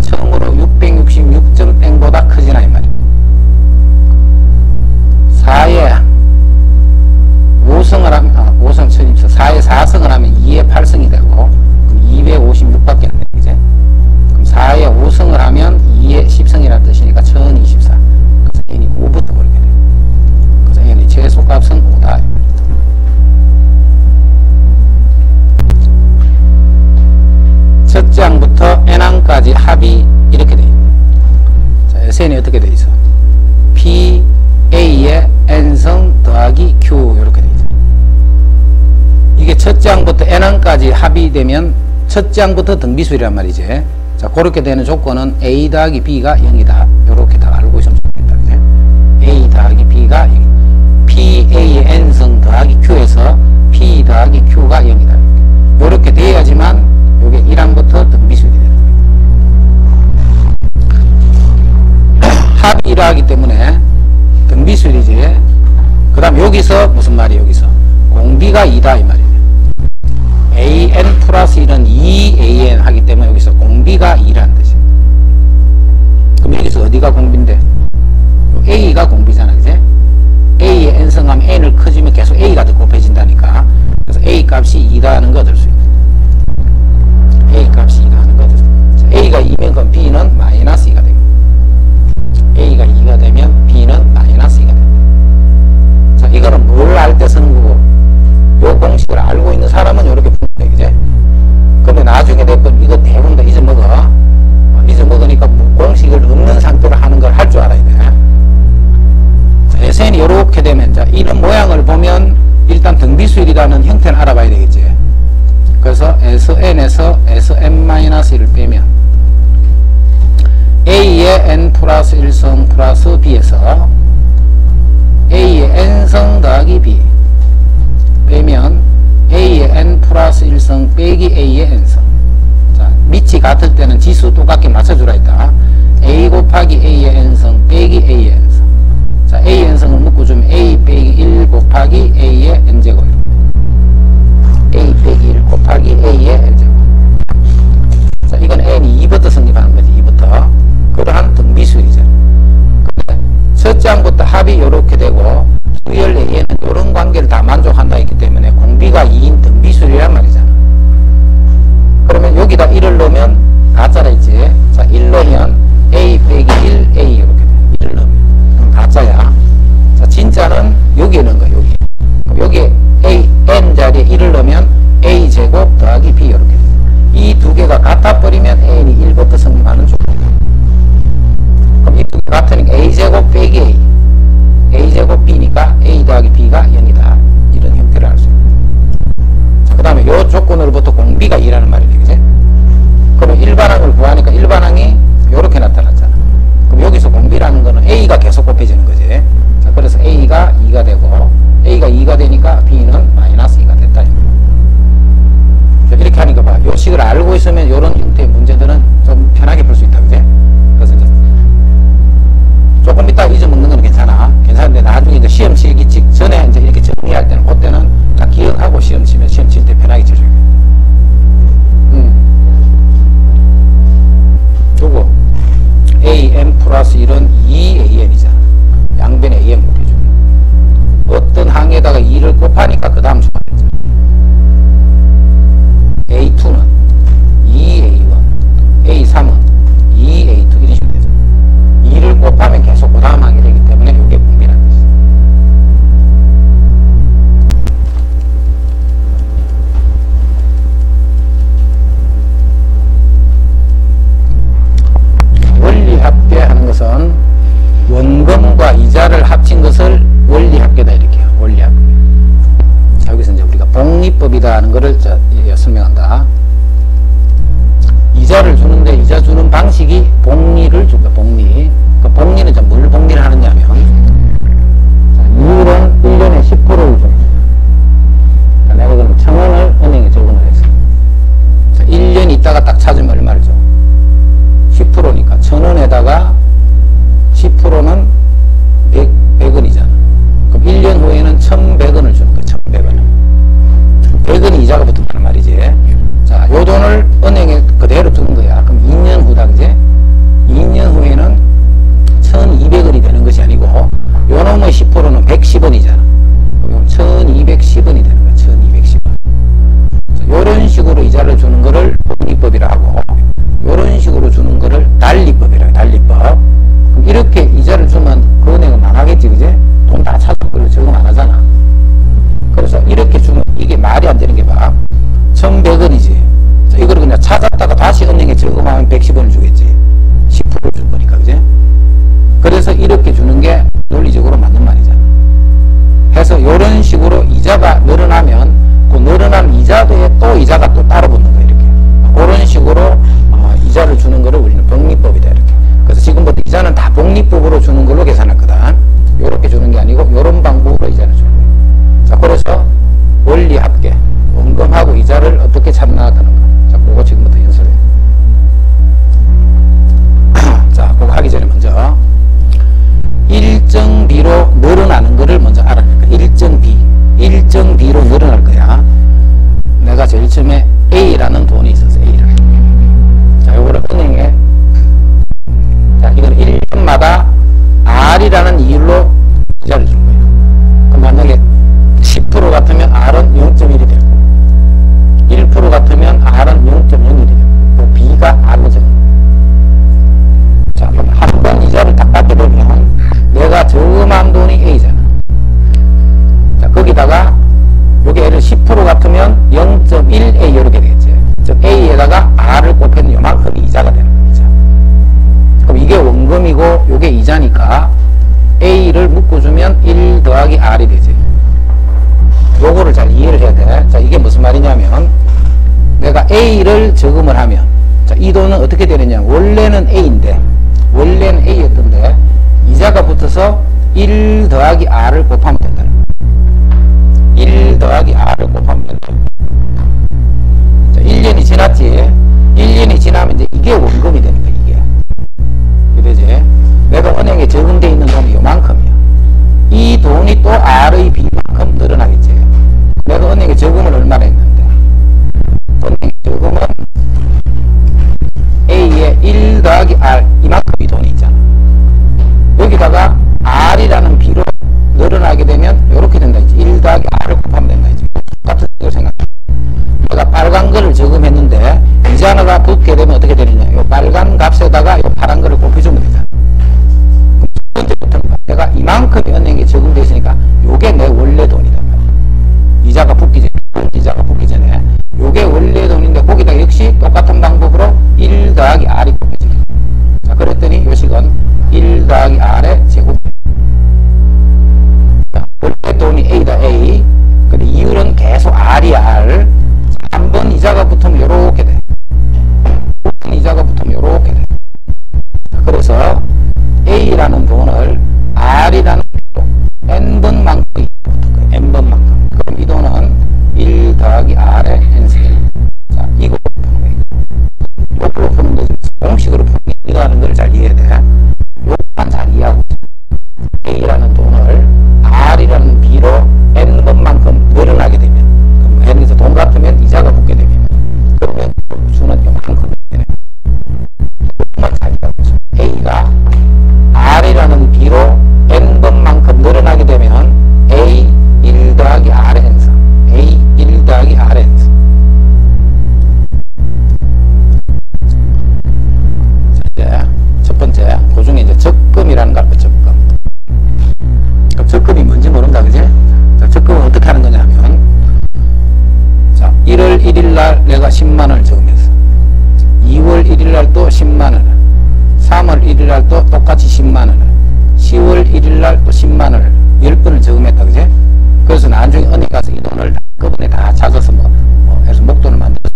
가지 합의되면 첫째 항부터 등비수열이란 말이지. 자, 그렇게 되는 조건은 A 더하기 B가 0이다. 요렇게 다 알고 있으면 좋겠다. 그지? A 더하기 B가 0. PA의 N승 더하기 Q에서 P 더하기 Q가 0이다. 요렇게 돼야지만 요게 1항부터 등비수열이 되는 거예요. 합이 1하기 때문에 등비수열이지. 그 다음 여기서 무슨 말이에요? 여기서 공비가 2다 이 말이에요. AN 플러스 1은 2AN 하기 때문에 여기서 공비가 2라는 뜻이에요. 그럼 여기서 어디가 공비인데? A가 공비잖아, 그지? A의 N승하면 N을 커지면 계속 A가 더 곱해진다니까. 그래서 A 값이 2다는 거 얻을 수 있다. A 값이 2다는 거 얻을 수 있다. A가 2면 그럼 B는 마이너스 2가 됩니다. A가 2가 되면 B는 마이너스 2가 됩니다. 자, 이거는 뭘 알 때 쓰는 거고, 요 공식을 알고 있는 사람은 이렇게 푸는 거야, 그지? 그러면 나중에 됐건 이거 대부분 다 잊어먹어. 잊어먹으니까 공식을 없는 상태로 하는 걸 할 줄 알아야 돼. 자, SN이 이렇게 되면, 자, 이런 모양을 보면 일단 등비수열이라는 형태는 알아봐야 되겠지. 그래서 SN에서 SN-1을 빼면 A의 N 플러스 1성 플러스 B에서 A의 N성 더하기 B 빼면 A의 N 플러스 1성 빼기 A의 N성. 자, 밑이 같을 때는 지수 똑같게 맞춰주라 했다. A 곱하기 A의 N성 빼기 A의 N성. 자, A의 N성을 묶어주면 A 빼기 1 곱하기 A의 N제곱. A 빼기 1 곱하기 A의 N제곱. 자, 이건 N이 2부터 성립하는 거지, 2부터. 그러한 등비수열이잖아. 첫째 항부터 합이 이렇게 되고, 수열 A에는 이런 관계를 다 만족한다 했기 때문에 공비가 2인 등비수열이란 말이잖아. 그러면 여기다 1을 넣으면 가짜라 했지. 자, 1 넣으면 A 빼기 1 A 이렇게 돼. 1을 넣으면. 그럼 가짜야. 자, 진짜는 여기에 넣은 거야, 여기. 그럼 여기에 A, N 자리에 1을 넣으면 A 제곱 더하기 B 이렇게 돼. 이 두 개가 같아버리면 N이 1부터 성립하는 조건. 그럼 이 두 개 같으니까 A 제곱 빼기 A. A 제곱 B니까 A 더하기 B가 0이다. 이런 형태를 알 수 있다. 그 다음에 이 조건으로부터 공비가 2라는 말이 되겠지? 그러면 일반항을 구하니까 일반항이 이렇게 나타났잖아. 그럼 여기서 공비라는 거는 A가 계속 곱해지는 거지. 자, 그래서 A가 2가 되고, A가 2가 되니까 B는 마이너스 2가 됐다. 자, 이렇게 하니까 봐. 요 식을 알고 있으면 이런 형태의 문제들은 좀 편하게 풀 수 있다. 그지? 그래서 이제 조금 이따 잊어먹는 건 괜찮아. 괜찮은데 나중에 이제 시험 치기 직전에 이제 이렇게 정리할 때는 그때는 다 기억하고 시험 치면 시험 칠 때 편하게 쳐줘야 돼. 요거 AM 플러스 1은 2AN이잖아. 양변에 AM 곱해주면 어떤 항에다가 2를 곱하니까 그 다음 수가 되죠. A2는 2A1, A3은 2A2 이런 식으로 되죠. 2를 곱하면 계속 그 다음 항이 되기 때문에 이게 공비라는 뜻이죠. 원리합계하는 것은 원금과 이자를 합친 것을 원리합계다 이렇게 해요. 원리합계. 자, 여기서 이제 우리가 복리법이다 하는 것을 설명한다. 이자를 주는데 이자 주는 방식이 복리를 줍니다. 복리. 그 복리는 뭘 복리를 하느냐 하면, 자, 이율은 1년에 10%를 줍니다. 자, 내가 그럼 1,000원을 은행에 적금을 했어. 자, 1년 있다가 딱 찾으면 얼마를 줘? 10%니까 1,000원에다가 10%는 100원이잖아. 그럼 1년 후에는 1,100원을 주는 거야. 1,100원을. 100원이 이자가 붙었다는 말이지. 자, 요 돈을 은행에 그대로 두는 거야. 그럼 2년 후다, 그제? 2년 후에는 1,200원이 되는 것이 아니고, 요 놈의 10%는 110원이잖아. 그럼 1,210원이 되는 거야. 1,210원. 자, 요런 식으로 이자를 주는 거를 복리법이라 하고, 요런 식으로 주는 거를 달리법이라 해요. 달리법. 그럼 이렇게 이자를 주면 그 은행은 망하겠지, 그제? 돈 다 찾고 별로 적응 안 하잖아. 그래서 이렇게 주면 이게 말이 안 되는 게 봐. 1,100원이지. 자, 이걸 그냥 찾았다가 다시 은행에 적금하면 110원을 주겠지. 10%를 줄 거니까, 그제? 그래서 이렇게 주는 게 논리적으로 맞는 말이잖아. 해서 이런 식으로 이자가 늘어나면 그 늘어난 이자도에 또 이자가 또 따로 붙는 거야, 이렇게. 그런 식으로 이자를 주는 거를 우리는 복리법이다, 이렇게. 그래서 지금부터 이자는 다 복리법으로 주는 걸로 계산했거든. 요렇게 주는 게 아니고 요런 방법으로 이자를 주는 거야. 자, 그래서 원리 합계, 원금하고 이자를 어떻게 찾나하는 거. 자, 그거 지금부터 연습해. 자, 그거 하기 전에 먼저 일정 비로 늘어나는 거를 먼저 알아낼 거야. 일정 비로 늘어날 거야. 내가 제일 처음에 A라는 돈이 있었어, A를. 자, 요거를 은행에, 자, 이건 1년마다 R이라는 이율로 이자를 줄 거예요. 그럼 만약에 10% 같으면 R은 0.1이 되고, 1% 같으면 R은 0.01이 되고, 또 B가 R로 적는 거예요. 자, 그럼 한 번 이자를 딱 받게 되면 내가 저금한 돈이 A잖아. 자, 거기다가 요게 L을 10% 같으면 0.1A 이렇게 되겠지. 즉 A에다가 R을 곱해는 요만큼 이자가 되는 거야, 이자. 그럼 이게 원금이고 요게 이자니까 A를 묶어주면 1 더하기 R이 되지. 요거를 잘 이해를 해야 돼. 자, 이게 무슨 말이냐면 내가 A를 저금을 하면, 자, 이 돈은 어떻게 되느냐. 원래는 A인데, 원래는 A였던데 이자가 붙어서 1 더하기 R을 곱하면 된다. 1 더하기 R을 곱하면 된다. 자, 1년이 지났지. 1년이 지나면 이제 이게 원금이 되는 거야, 이게. 그러지? 내가 은행에 저금돼 있는 돈이 요만큼이야. 이 돈이 또 R의 B만큼 늘어나겠지. 내가 은행에 저금을 얼마나 했는데, 은행에 저금은 A에 1 더하기 R 이만큼 이 돈이 있잖아. 여기다가 R이라는 B로 늘어나게 되면 이렇게 된다, 이제. 1 더하기 R을 곱하면 된다, 이제. 똑같은 걸 생각해. 내가 빨간 거를 저금했는데 이자가 붙게 되면 어떻게 되느냐. 요 빨간 값에다가 요 파란 거를 곱해주면 되잖아. 첫 번째부터는 내가 이만큼이 은행에 저금되어 있으니까 요게 내 원래 돈이단 말이야. 이자가 붙기 전에 요게 원래 돈인데 거기다 역시 똑같은 방법으로 1 더하기 R이 곱해지게 돼. 자, 그랬더니 요식은 1 더하기 R의 제곱. 원래 돈이 A다, A. 근데 이율은 계속 R이야, R. 한 번 이자가 붙으면 요렇게 돼. 한 이자가 붙으면 요렇게 돼. 그래서 A라는 돈을 R이라는 B로 N번만큼 붙을 거예요. N번만큼. 그럼 이 돈은 1 더하기 R의 N승. 자, 이거 푸는 거예요. 요걸로 푸는 거지. 공식으로 푸는 게 이거라는 걸 잘 이해해야 돼. 요것만 잘 이해하고 A라는 돈을 R이라는 B로 N번만큼 늘어나게 되면, 그럼 예를 들어서 돈 같으면 이자가 붙게 되면, 그러면 수는 요만큼 되네. 요것만 잘 이해하고 있어. A가 R이라는 B로 N번만큼 늘어나게 되면 A 1 더하기 R의 N승, A 1 더하기 R의 N승. 자, 이제 첫 번째, 그 중에 이제 적금이라는 거 할까, 적금. 그럼 적금이 뭔지 모른다, 그지? 자, 적금은 어떻게 하는 거냐면, 자, 1월 1일 날 내가 10만원을 적금했어. 2월 1일 날 또 10만원을, 3월 1일 날 또 똑같이 10만원을, 10월 1일 날 또 10만원을 10번을 적금했다, 그지? 그래서 나중에 은행 가서 이 돈을 한꺼번에 다 찾아서 해서 목돈을 만들어서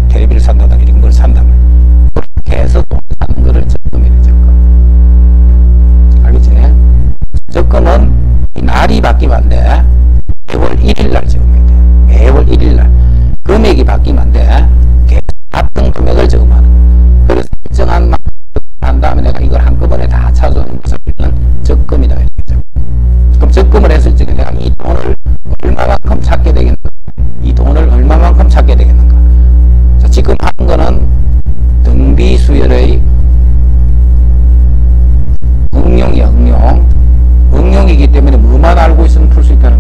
텔레비를 산다든가 이런 걸 산다면, 그렇게 해서 돈을 사는 거를 적금이래, 적금. 알겠지? 적금은 이 날이 바뀌면 안 돼. 매월 1일 날 적금해야 돼. 매월 1일 날. 금액이 바뀌면 안 돼. 계속 같은 금액을 적금하는 거야. 그래서 일정한 만큼 한 다음에 내가 이걸 한꺼번에 다 찾아오는 것을 우리는 적금이다. 그럼 적금을 했을 때 내가 이 돈을 얼마만큼 찾게 되겠는가? 이 돈을 얼마만큼 찾게 되겠는가? 자, 지금 하는 거는 등비수열의 응용이야, 응용. 응용이기 때문에 뭐만 알고 있으면 풀 수 있다는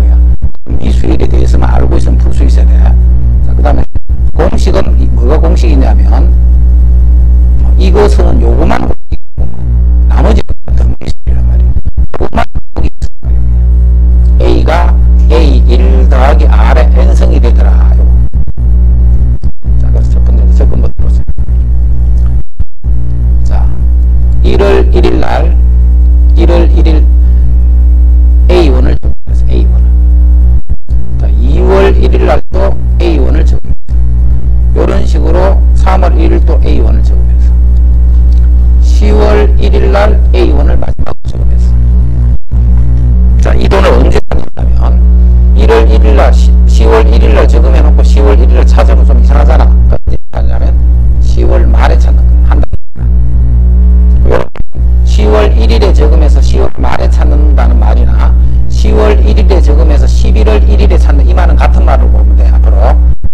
1일에 저금해서 11월 1일에 찾는 이 말은 같은 말로 보면 돼. 앞으로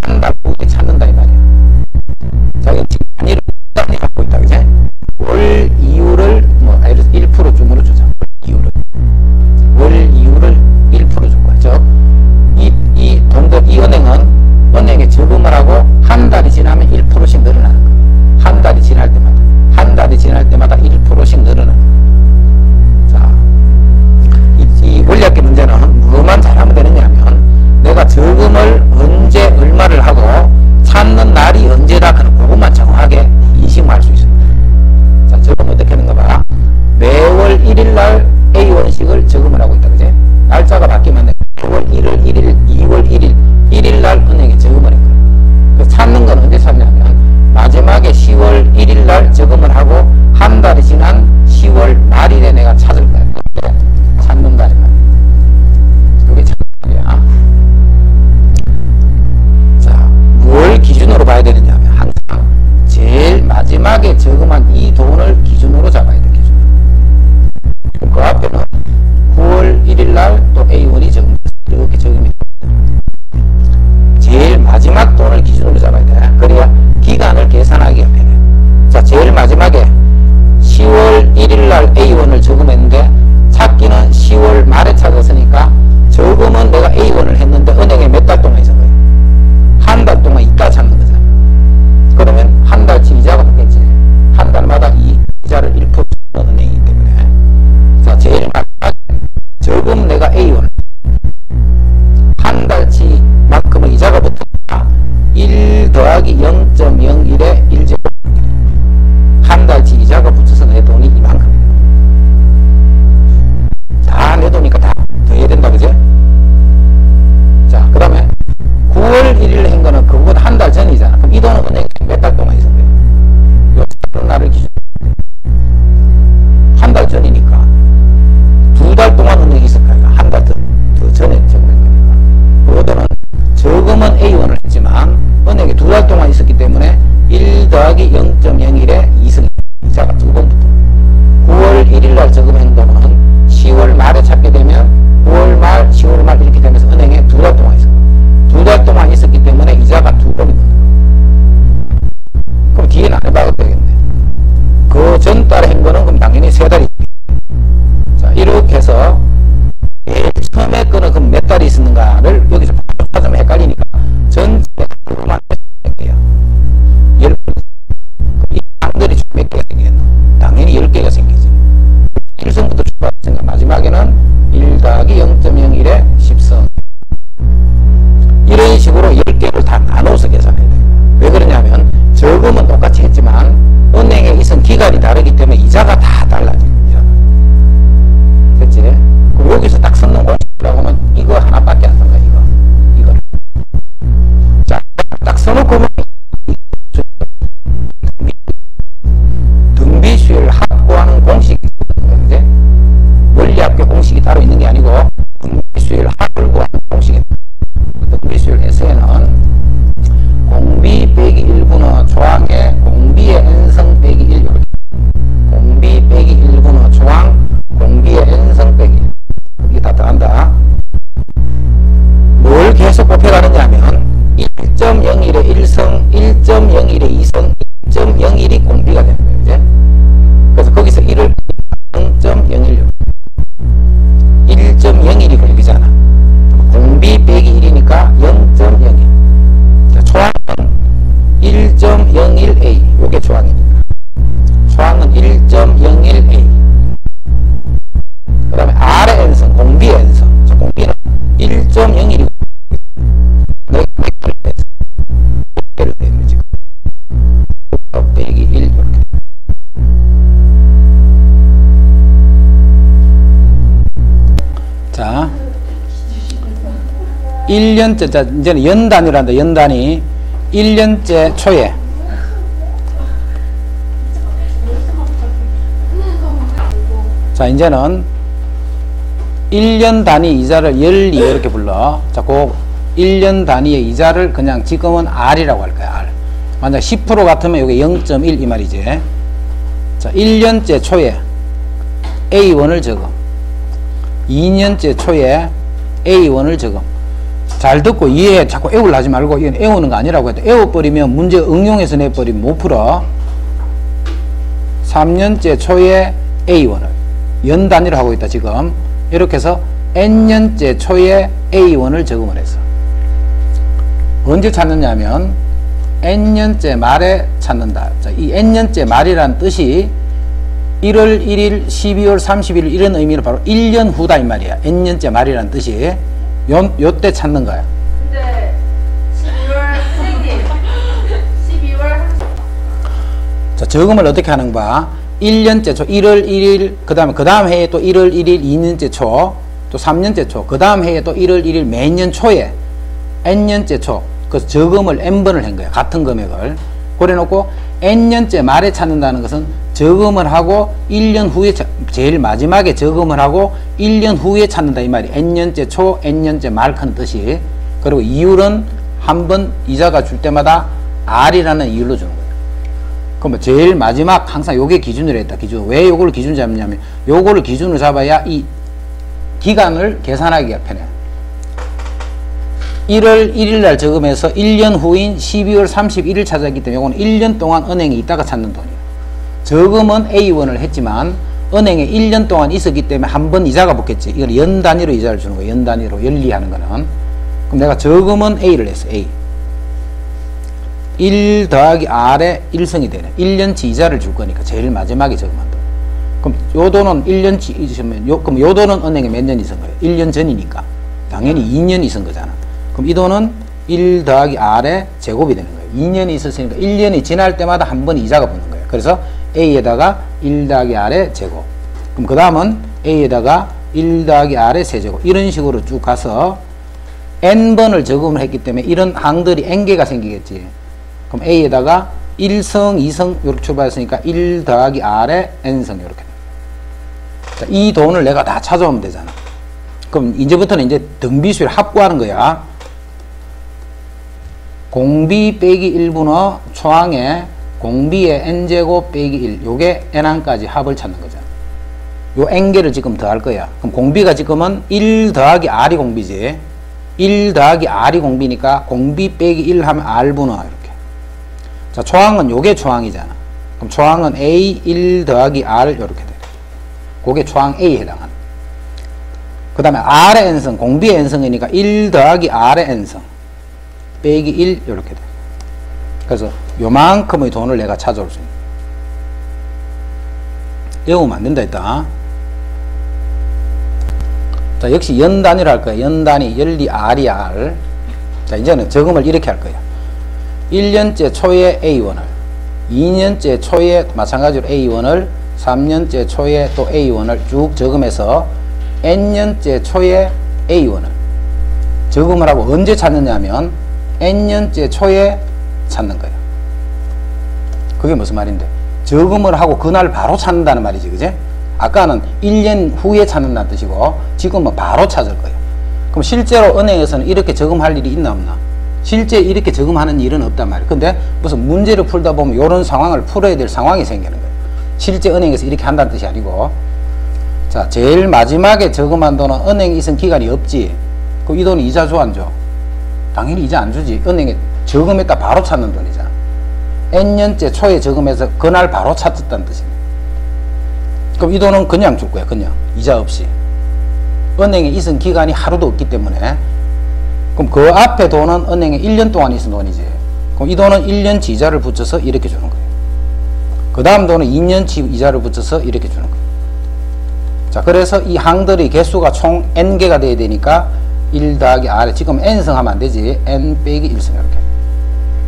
한 달 후에 찾는다 이 말이야. 자, 지금 단위를 단위 갖고 있다, 그지? 월 이율을 뭐 1% 줌으로 주자. 월 이율을 1% 줄 거야. 즉, 이 돈들, 이 은행은 은행에 저금을 하고 한 달이 지나면 1%씩 늘어나는 거야. 한 달이 지날 때마다 1%씩 늘어나는 거야. 자, 이 원리학기 문제는 뭐만 잘하면 되느냐 하면 내가 저금을 언제 얼마를 하고 찾는 날이 언제다 하는 그것만 정확하게 인식할 수 있습니다. 자, 저금 어떻게 하는가 봐. 매월 1일 날 A1식을 저금을 하고 있다, 그지? 날짜가 바뀌면 9월 1일, 2월 1일 날 은행에 저금을 한 거야. 그래서 찾는 건 언제 찾냐면 마지막에 10월 1일 날 저금을 하고 한 달이 지난 10월 말일에 내가 찾을 거야. 찾는다 이 말이야. 이게 찾는 거야. 자, 뭘 기준으로 봐야 되느냐 하면 항상 제일 마지막에 저금한 이 돈을 기준으로 잡아야 돼. 기준. 그 앞에는 9월 1일 날 또 A1이 저금됐어. 이렇게 적용이 돼. 제일 마지막 돈을 기준으로 잡아야 돼. 그래야 기간을 계산하기가 편해. 자, 제일 마지막에 10월 1일 날 A1을 저금했는데 찾기는 10월 말에 찾았으니까 저금은 내가 A1을 했는데 은행에 몇 달 동안 있은 거예요. 한 달 동안 있다 찾는 거잖아. 그러면 한 달치 이자가 붙겠지. 한 달마다 이 이자를 1% 주는 은행이기 때문에. 자, 제일 마지막에 저금 내가 A1 한 달치만큼은 이자가 붙으니까 1 더하기 0.01에 1제곱 한 달치 이자가 붙어서 내 돈이 이만큼이에요. 다 내 돈이니까 다 더해야 된다, 그지? 자, 그 다음에 9월 1일에 한 거는 그거보다 한 달 전이잖아. 그럼 이 돈은 은행에 몇 달 동안 있었대요? 요 날을 기준 한 달 전이니까 2달 동안 은행에 있을 거야. 한 달 더 전에 적용된 거니까. 그거들은 저금은 A1을 했지만 은행에 2달 동안 있었기 때문에 1 더하기 0.01에 2승 이자가 2번 붙어. 9월 1일 날 저금한 돈은 10월 말에 찾게 되면 9월 말, 10월 말 이렇게 되면서 은행에 2달 동안 있어. 2달 동안 있었기 때문에 이자가 2번이 붙어. 그럼 뒤에는 안 해봐도 되겠네. 그 전 달에 한 거는 그럼 당연히 3달이. 자, 이렇게 해서 처음에 거는 그럼 몇 달이 있었는가를 여기서 찾으면 헷갈리니까 전체로만 할게요. 10번. 이 방들이 몇 개가 생기겠노? 당연히 10개가 생기죠. 1성부터 출발했으니까 마지막에는 1 더하기 0.01에 10성. 이런 식으로 10개를 다 나눠서 계산해야 돼요. 왜 그러냐면 저금은 똑같이 했지만 은행에 있은 기간이 다르기 때문에 이자가 다 달라져요. 됐지? 그럼 여기서 딱 선는 공식이라고 하면 이거 하나밖에 안 쓴다. 이거를. 자, 딱 써놓고 보면 등비수열 합구하는 공식이 있거든요. 이제 원리학교 공식이 따로 있는 게 아니고 등비수열 합을 구하는 공식이 등비수열 S에는 공비 빼기 1분의 조항에 공비의 n성 빼기 1 이렇게. 공비 빼기 1분의 조항 공비의 n성 빼기 1. 이게 다 들어간다. 뭘 계속 곱해가느냐 하면 1.01에 1성, 1.01에 2성, 1.01이 공비가 되는 거예요. 이제. 그래서 거기서 1을 0.01로 1.01이 공비잖아. 공비 빼기 1이니까 0.01. 초항은 1.01a. 요게 초항이니까. 초항은 1.01a. 그 다음에 R의 n성, 공비의 n성. 자, 공비는 1.01이고, 내가 100개를 내는 거지. 빼기 1, 이렇게. 자, 1년째, 자, 이제는 연단위란다, 연단위. 1년째 초에. 자, 이제는 1년 단위 이자를 열리 이렇게 불러. 자, 그 1년 단위의 이자를 그냥 지금은 R이라고 할 거야, R. 만약 10% 같으면 이게 0.1 이 말이지. 자, 1년째 초에 A1을 적음. 2년째 초에 A1을 적음. 잘 듣고 이해해. 자꾸 애우려 하지 말고 이건 애우는 거 아니라고 해도 애워버리면 문제 응용해서 내버리면 못 풀어. 3년째 초에 A1을 연 단위로 하고 있다 지금. 이렇게 해서 N년째 초에 A1을 적음을 했어. 언제 찾느냐면 N년째 말에 찾는다. 자, 이 N년째 말이라는 뜻이 1월 1일, 12월 30일 이런 의미로 바로 1년 후다 이 말이야. N년째 말이라는 뜻이 요때 찾는 거야. 근데 12월 선생님 12월 자, 적음을 어떻게 하는 거 1년째 초 1월 1일 그 다음 해에 또 1월 1일 2년째 초 또 3년째 초 그 다음 해에 또 1월 1일 매년 초에 N년째 초 그 적음을 N번을 한 거야. 같은 금액을 그래 놓고 N년째 말에 찾는다는 것은 적음을 하고 1년 후에 제일 마지막에 적음을 하고 1년 후에 찾는다 이 말이 N년째 초 N년째 말 큰 뜻이. 그리고 이율은 한 번 이자가 줄 때마다 R이라는 이율로 주는 거예요. 그럼 제일 마지막 항상 요게 기준으로 했다. 기준. 왜 요걸 기준 잡냐면 요거를 기준으로 잡아야 이 기간을 계산하기가 편해. 1월 1일 날 적음해서 1년 후인 12월 31일 찾았기 때문에 이건 1년 동안 은행에 있다가 찾는 돈이에요. 적음은 A1을 했지만 은행에 1년 동안 있었기 때문에 한 번 이자가 붙겠지. 이건 연 단위로 이자를 주는 거예요. 연 단위로 연리하는 거는. 그럼 내가 적음은 A를 했어. A. 1 더하기 R에 1성이 되네. 1년치 이자를 줄 거니까 제일 마지막에 적음한 돈. 그럼 요 돈은 1년치 있으면 그럼 요 돈은 은행에 몇 년 있은 거예요? 1년 전이니까. 당연히 2년 있은 거잖아. 그럼 이 돈은 1 더하기 R의 제곱이 되는 거예요. 2년이 있었으니까 1년이 지날 때마다 한 번 이자가 붙는 거예요. 그래서 A에다가 1 더하기 R의 제곱. 그럼 그 다음은 A에다가 1 더하기 R의 세제곱. 이런 식으로 쭉 가서 N번을 적음을 했기 때문에 이런 항들이 N개가 생기겠지. 그럼 A에다가 1성, 2성 이렇게 출발했으니까 1 더하기 R의 N성 이렇게. 자, 이 돈을 내가 다 찾아오면 되잖아. 그럼 이제부터는 이제 등비수를 합구하는 거야. 공비 빼기 1분의 초항에 공비의 n제곱 빼기 1 요게 n항까지 합을 찾는 거잖아. 요 n개를 지금 더할 거야. 그럼 공비가 지금은 1 더하기 r이 공비지. 1 더하기 r이 공비니까 공비 빼기 1 하면 r분의 이렇게. 자, 초항은 요게 초항이잖아. 그럼 초항은 a 1 더하기 r 요렇게 돼. 그게 초항 a에 해당하는. 그 다음에 r의 n성, 공비의 n성이니까 1 더하기 r의 n성 빼기 1 이렇게 돼. 그래서 요만큼의 돈을 내가 찾아올 수 있는. 외우면 안 된다 했다. 자, 역시 연 단위로 할 거야. 연 단위, 연리 R이 R. 자, 이제는 적음을 이렇게 할 거야. 1년째 초에 A1을, 2년째 초에 마찬가지로 A1을, 3년째 초에 또 A1을 쭉 적음해서 N년째 초에 A1을 적음을 하고 언제 찾느냐면 N년째 초에 찾는 거야. 그게 무슨 말인데? 적음을 하고 그날 바로 찾는다는 말이지, 그제? 아까는 1년 후에 찾는다는 뜻이고 지금은 바로 찾을 거예요. 그럼 실제로 은행에서는 이렇게 적음할 일이 있나 없나? 실제 이렇게 적음하는 일은 없단 말이에요. 근데 무슨 문제를 풀다 보면 이런 상황을 풀어야 될 상황이 생기는 거예요. 실제 은행에서 이렇게 한다는 뜻이 아니고. 자, 제일 마지막에 적음한 돈은 은행에 있은 기간이 없지. 그럼 이 돈이 이자 줘, 안 줘? 당연히 이자 안 주지. 은행에 적음했다 바로 찾는 돈이잖아. N년째 초에 적음해서 그날 바로 찾았다는 뜻입니다. 그럼 이 돈은 그냥 줄 거야. 그냥 이자 없이. 은행에 있은 기간이 하루도 없기 때문에. 그럼 그 앞에 돈은 은행에 1년 동안 있은 돈이지. 그럼 이 돈은 1년치 이자를 붙여서 이렇게 주는 거예요. 그 다음 돈은 2년치 이자를 붙여서 이렇게 주는 거예요. 자, 그래서 이 항들의 개수가 총 n개가 돼야 되니까 1 더하기 r에 지금 n성 하면 안 되지. n 빼기 1성 이렇게.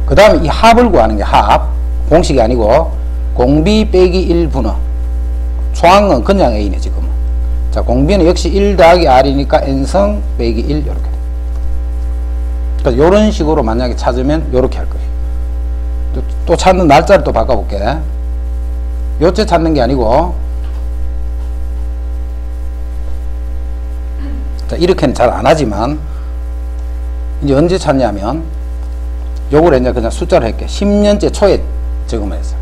그 다음에 이 합을 구하는 게 합. 공식이 아니고 공비 빼기 1분의 초항은 그냥 a네 지금은. 자, 공비는 역시 1 더하기 r이니까 n성 빼기 1 이렇게 돼. 그러니까 이런 식으로 만약에 찾으면 이렇게 할 거예요. 또 찾는 날짜를 또 바꿔볼게. 요때 찾는 게 아니고, 자, 이렇게는 잘 안 하지만 이제 언제 찾냐면 요걸 이제 그냥 숫자로 할게. 10년째 초에 적음을 했어.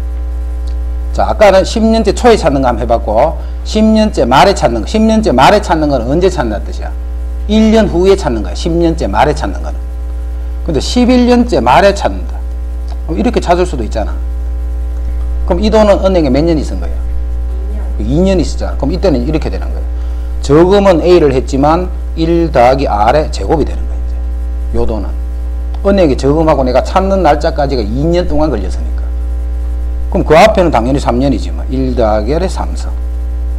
자, 아까는 10년째 초에 찾는 거 한번 해봤고 10년째 말에 찾는 거. 10년째 말에 찾는 건 언제 찾는다는 뜻이야. 1년 후에 찾는 거야. 10년째 말에 찾는 거는. 근데 11년째 말에 찾는다. 이렇게 찾을 수도 있잖아. 그럼 이 돈은 은행에 몇 년 있은 거야? 2년 있었잖아. 그럼 이때는 이렇게 되는 거야. 저금은 A를 했지만 1 더하기 R의 제곱이 되는 거야. 이제 요 돈은 은행에 저금하고 내가 찾는 날짜까지가 2년 동안 걸렸으니까. 그럼 그 앞에는 당연히 3년이지만 1 더하기 R의 3성.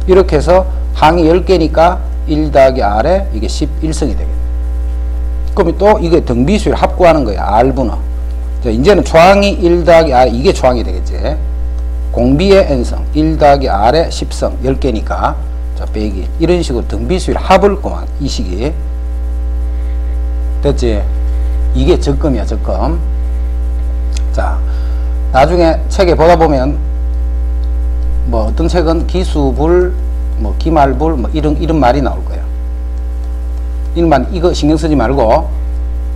이렇게 해서 항이 10개니까 1 더하기 R에 이게 11성이 되겠네. 그럼 또 이게 등비수를 합구하는 거야. R분호. 자, 이제는 초항이 1 더하기 R, 이게 초항이 되겠지. 공비의 n성, 1 더하기 R의 10성, 10개니까. 자, 빼기. 이런 식으로 등비수를 합을 거만, 이 식이. 됐지? 이게 적금이야, 적금. 자, 나중에 책에 보다 보면, 뭐, 어떤 책은 기수불, 뭐, 기말불, 뭐, 이런 말이 나올 거예요. 이거 신경 쓰지 말고,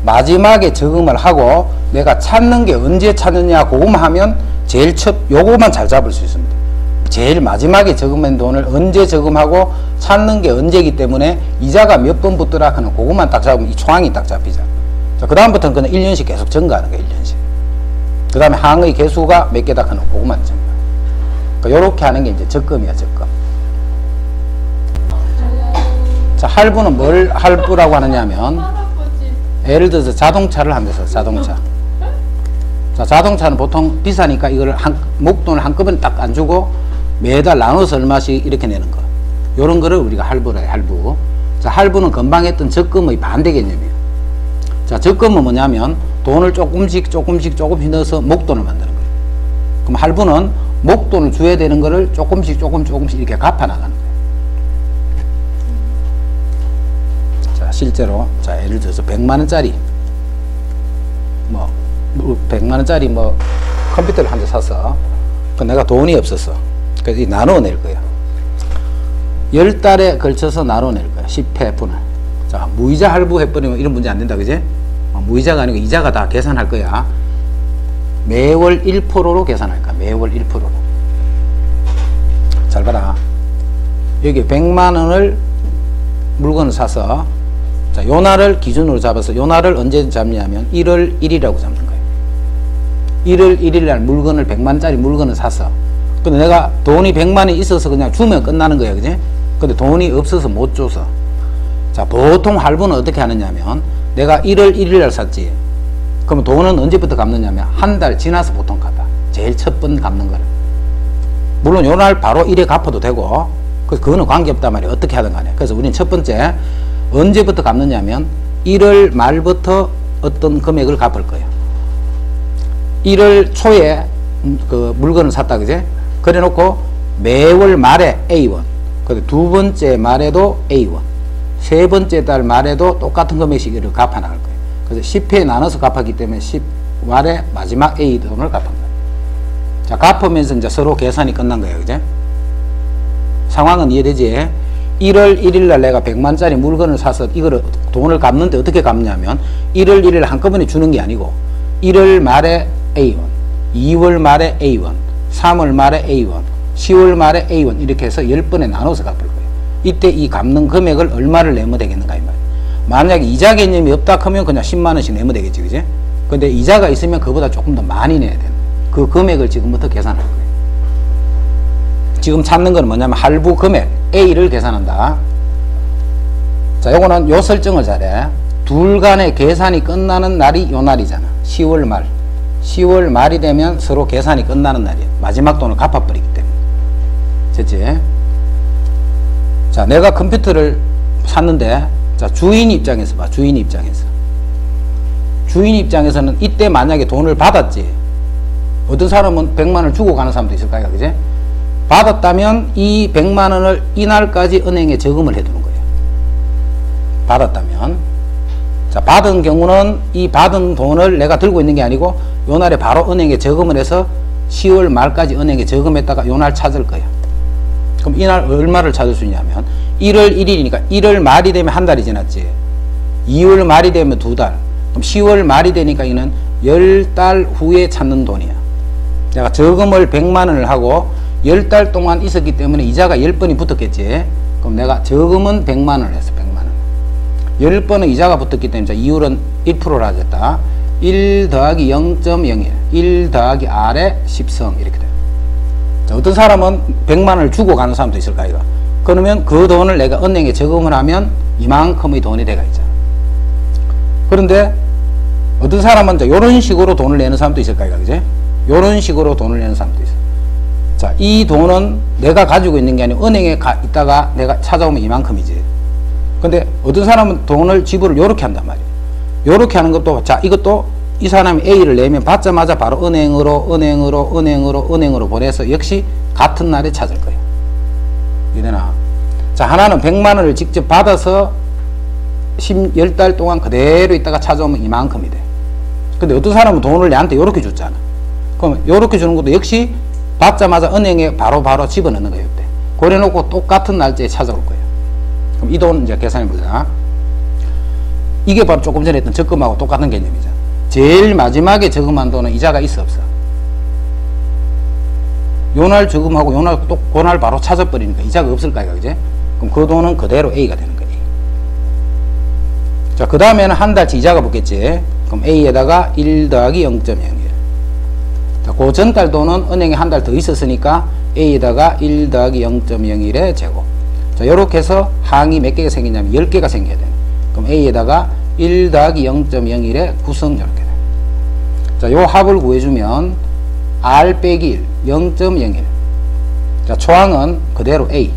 마지막에 저금을 하고, 내가 찾는 게 언제 찾느냐, 그것만 하면, 제일 요거만 잘 잡을 수 있습니다. 제일 마지막에 저금한 돈을 언제 저금하고, 찾는 게 언제이기 때문에, 이자가 몇 번 붙더라 하는 그것만 딱 잡으면 이 초항이 딱 잡히잖아. 자, 그 다음부터는 그냥 1년씩 계속 증가하는 거야, 1년씩. 그 다음에 항의 개수가 몇 개다 하는 그것만 증가. 그러니까 요렇게 하는 게 이제 적금이야, 적금. 자, 할부는 뭘 할부라고 하느냐면, 예를 들어서 자동차를 한대서 자동차. 자, 자동차는 보통 비싸니까 이걸 목돈을 한꺼번에 딱 안 주고 매달 나눠서 얼마씩 이렇게 내는 거. 요런 거를 우리가 할부라 해, 할부. 자, 할부는 금방 했던 적금의 반대 개념이에요. 자, 적금은 뭐냐면 돈을 조금씩 넣어서 목돈을 만드는 거예요. 그럼 할부는 목돈을 줘야 되는 거를 조금씩 이렇게 갚아 나가는 거예요. 자, 실제로 자, 예를 들어서 100만 원짜리 100만 원짜리 컴퓨터를 한 대 샀어. 그 내가 돈이 없었어. 그래서 나눠 낼 거야. 10달에 걸쳐서 나눠 낼 거야. 10회 분을. 자, 무이자 할부 해버리면 이런 문제 안 된다, 그지? 무이자가 아니고 이자가 다 계산할 거야. 매월 1%로 계산할 거야. 매월 1%로. 잘 봐라. 여기 100만 원을 물건을 사서, 자, 요 날을 기준으로 잡아서 요 날을 언제 잡냐면 1월 1일이라고 잡는 거예요. 1월 1일 날 물건을 100만짜리 물건을 샀어. 근데 내가 돈이 100만이 있어서 그냥 주면 끝나는 거야, 그지? 근데 돈이 없어서 못 줘서. 자, 보통 할부는 어떻게 하느냐면 내가 1월 1일 날 샀지. 그러면 돈은 언제부터 갚느냐면 한 달 지나서 보통 갚아. 제일 첫 번 갚는 거를. 물론 요 날 바로 1회 갚아도 되고, 그거는 관계없단 말이야. 어떻게 하든 간에. 그래서 우리는 첫 번째 언제부터 갚느냐면 1월 말부터 어떤 금액을 갚을 거예요. 1월 초에 그 물건을 샀다, 그제? 그래 놓고 매월 말에 A1, 두 번째 말에도 A1, 세 번째 달 말에도 똑같은 금액씩 이를 갚아 나갈 거예요. 그래서 10회에 나눠서 갚았기 때문에 10 말에 마지막 A 돈을 갚은 거예요. 자, 갚으면서 이제 서로 계산이 끝난 거예요, 그제? 상황은 이해되지? 1월 1일 날 내가 100만짜리 물건을 사서 이거를 돈을 갚는데 어떻게 갚냐면 1월 1일 한꺼번에 주는 게 아니고 1월 말에 A1, 2월 말에 A1, 3월 말에 A1, 10월 말에 A1 이렇게 해서 10번에 나눠서 갚을 거예요. 이때 이 갚는 금액을 얼마를 내면 되겠는가 이 말이에요. 만약에 이자 개념이 없다 하면 그냥 10만원씩 내면 되겠지, 그지? 근데 이자가 있으면 그보다 조금 더 많이 내야 되는 거예요. 그 금액을 지금부터 계산할 거예요. 지금 찾는 건 뭐냐면 할부 금액 A를 계산한다. 자, 요거는 요 설정을 잘해. 둘 간의 계산이 끝나는 날이 요 날이잖아. 10월 말. 10월 말이 되면 서로 계산이 끝나는 날이야. 마지막 돈을 갚아버리기 때문에. 됐지? 자, 내가 컴퓨터를 샀는데, 자, 주인 입장에서 봐. 주인 입장에서. 주인 입장에서는 이때 만약에 돈을 받았지. 어떤 사람은 100만원을 주고 가는 사람도 있을 거야, 그지? 받았다면 이 100만원을 이날까지 은행에 저금을 해두는 거예요. 받았다면. 자, 받은 경우는 이 받은 돈을 내가 들고 있는 게 아니고 요 날에 바로 은행에 저금을 해서 10월 말까지 은행에 저금했다가 요 날 찾을 거예요. 그럼 이날 얼마를 찾을 수 있냐면 1월 1일이니까 1월 말이 되면 한 달이 지났지. 2월 말이 되면 두 달. 그럼 10월 말이 되니까 이는 10달 후에 찾는 돈이야. 내가 저금을 100만원을 하고 10달 동안 있었기 때문에 이자가 10번이 붙었겠지. 그럼 내가 저금은 100만원을 했어. 100만원. 10번은 이자가 붙었기 때문에 이율은 1%라 했다. 1 더하기 0.01, 1 더하기 R의 10성 이렇게 돼요. 자, 어떤 사람은 100만 원을 주고 가는 사람도 있을까 이거. 그러면 그 돈을 내가 은행에 저금을 하면 이만큼의 돈이 돼가 있잖아. 그런데 어떤 사람은 이런 식으로 돈을 내는 사람도 있을까 이거, 그지? 이런 식으로 돈을 내는 사람도 있어. 자, 이 돈은 내가 가지고 있는 게 아니고 은행에 있다가 내가 찾아오면 이만큼이지. 근데 어떤 사람은 돈을 지불을 요렇게 한단 말이에요. 요렇게 하는 것도, 자, 이것도 이 사람이 A를 내면 받자마자 바로 은행으로 보내서 역시 같은 날에 찾을 거예요. 이해되나? 자, 하나는 100만 원을 직접 받아서 10달 동안 그대로 있다가 찾아오면 이만큼이 돼. 근데 어떤 사람은 돈을 내한테 요렇게 줬잖아. 그럼 요렇게 주는 것도 역시 받자마자 은행에 바로 집어넣는 거예요. 이때. 그래 놓고 똑같은 날짜에 찾아올 거예요. 그럼 이 돈 이제 계산해 보자. 이게 바로 조금 전에 했던 적금하고 똑같은 개념이잖아. 제일 마지막에 저금한 돈은 이자가 있어 없어? 요날 저금하고 요날 또 그날 바로 찾아버리니까 이자가 없을까 이거, 그지? 그럼 그 돈은 그대로 A가 되는 거예요. 자, 그 다음에는 한 달치 이자가 붙겠지. 그럼 A에다가 1 더하기 0.01. 자, 그 전달 돈은 은행에 한 달 더 있었으니까 A에다가 1 더하기 0.01의 제곱. 자, 요렇게 해서 항이 몇 개가 생기냐면 10개가 생겨야 돼요. 그럼 A에다가 1 더하기 0.01의 구성 이렇게 돼. 자, 요 합을 구해주면 R 빼기 1, 0.01. 자, 초항은 그대로 A.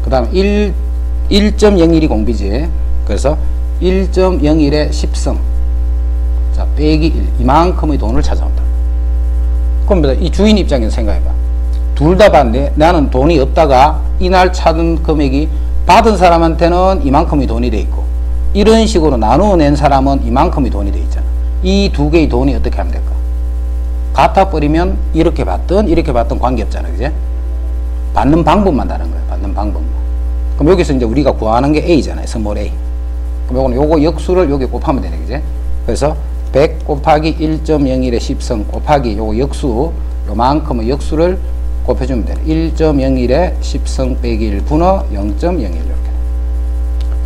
그 다음 1.01이 공비지. 그래서 1.01의 10성. 자, 빼기 1. 이만큼의 돈을 찾아온다. 그럼 이 주인 입장에서 생각해봐. 둘 다 받네. 나는 돈이 없다가 이날 찾은 금액이 받은 사람한테는 이만큼의 돈이 돼 있고, 이런 식으로 나누어 낸 사람은 이만큼의 돈이 돼 있잖아. 이 두 개의 돈이 어떻게 하면 될까? 같아 버리면 이렇게 받든 이렇게 받든 관계없잖아, 그제? 받는 방법만 다른 거야. 받는 방법만. 그럼 여기서 이제 우리가 구하는 게 A잖아요. 스몰 A. 그럼 요거 역수를 여기 곱하면 되네, 그제? 그래서 100 곱하기 1.01의 10성 곱하기 요거 역수, 요만큼의 역수를 곱해주면 되네. 1.01의 10성 빼기 1 분의 0.01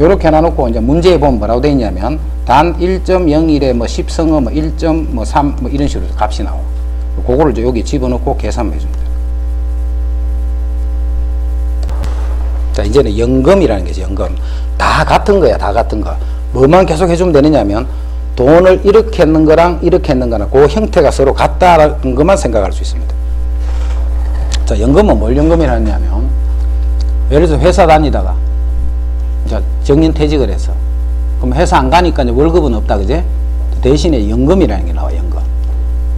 이렇게 해놔놓고 이제 문제에 보면 뭐라고 되어 있냐면 단 1.01의 뭐 10성은 뭐 1.3 뭐 이런 식으로 값이 나와. 그거를 이제 여기 집어넣고 계산해 주면 돼요. 자, 이제는 연금이라는 게죠. 연금. 다 같은 거야. 다 같은 거. 뭐만 계속 해주면 되느냐면 돈을 이렇게 했는 거랑 이렇게 했는 거랑 그 형태가 서로 같다는 것만 생각할 수 있습니다. 자, 연금은 뭘 연금이라는 하냐면 예를 들어서 회사 다니다가 자, 정년퇴직을 해서 그럼 회사 안 가니까 이제 월급은 없다, 그제? 대신에 연금이라는 게 나와. 연금.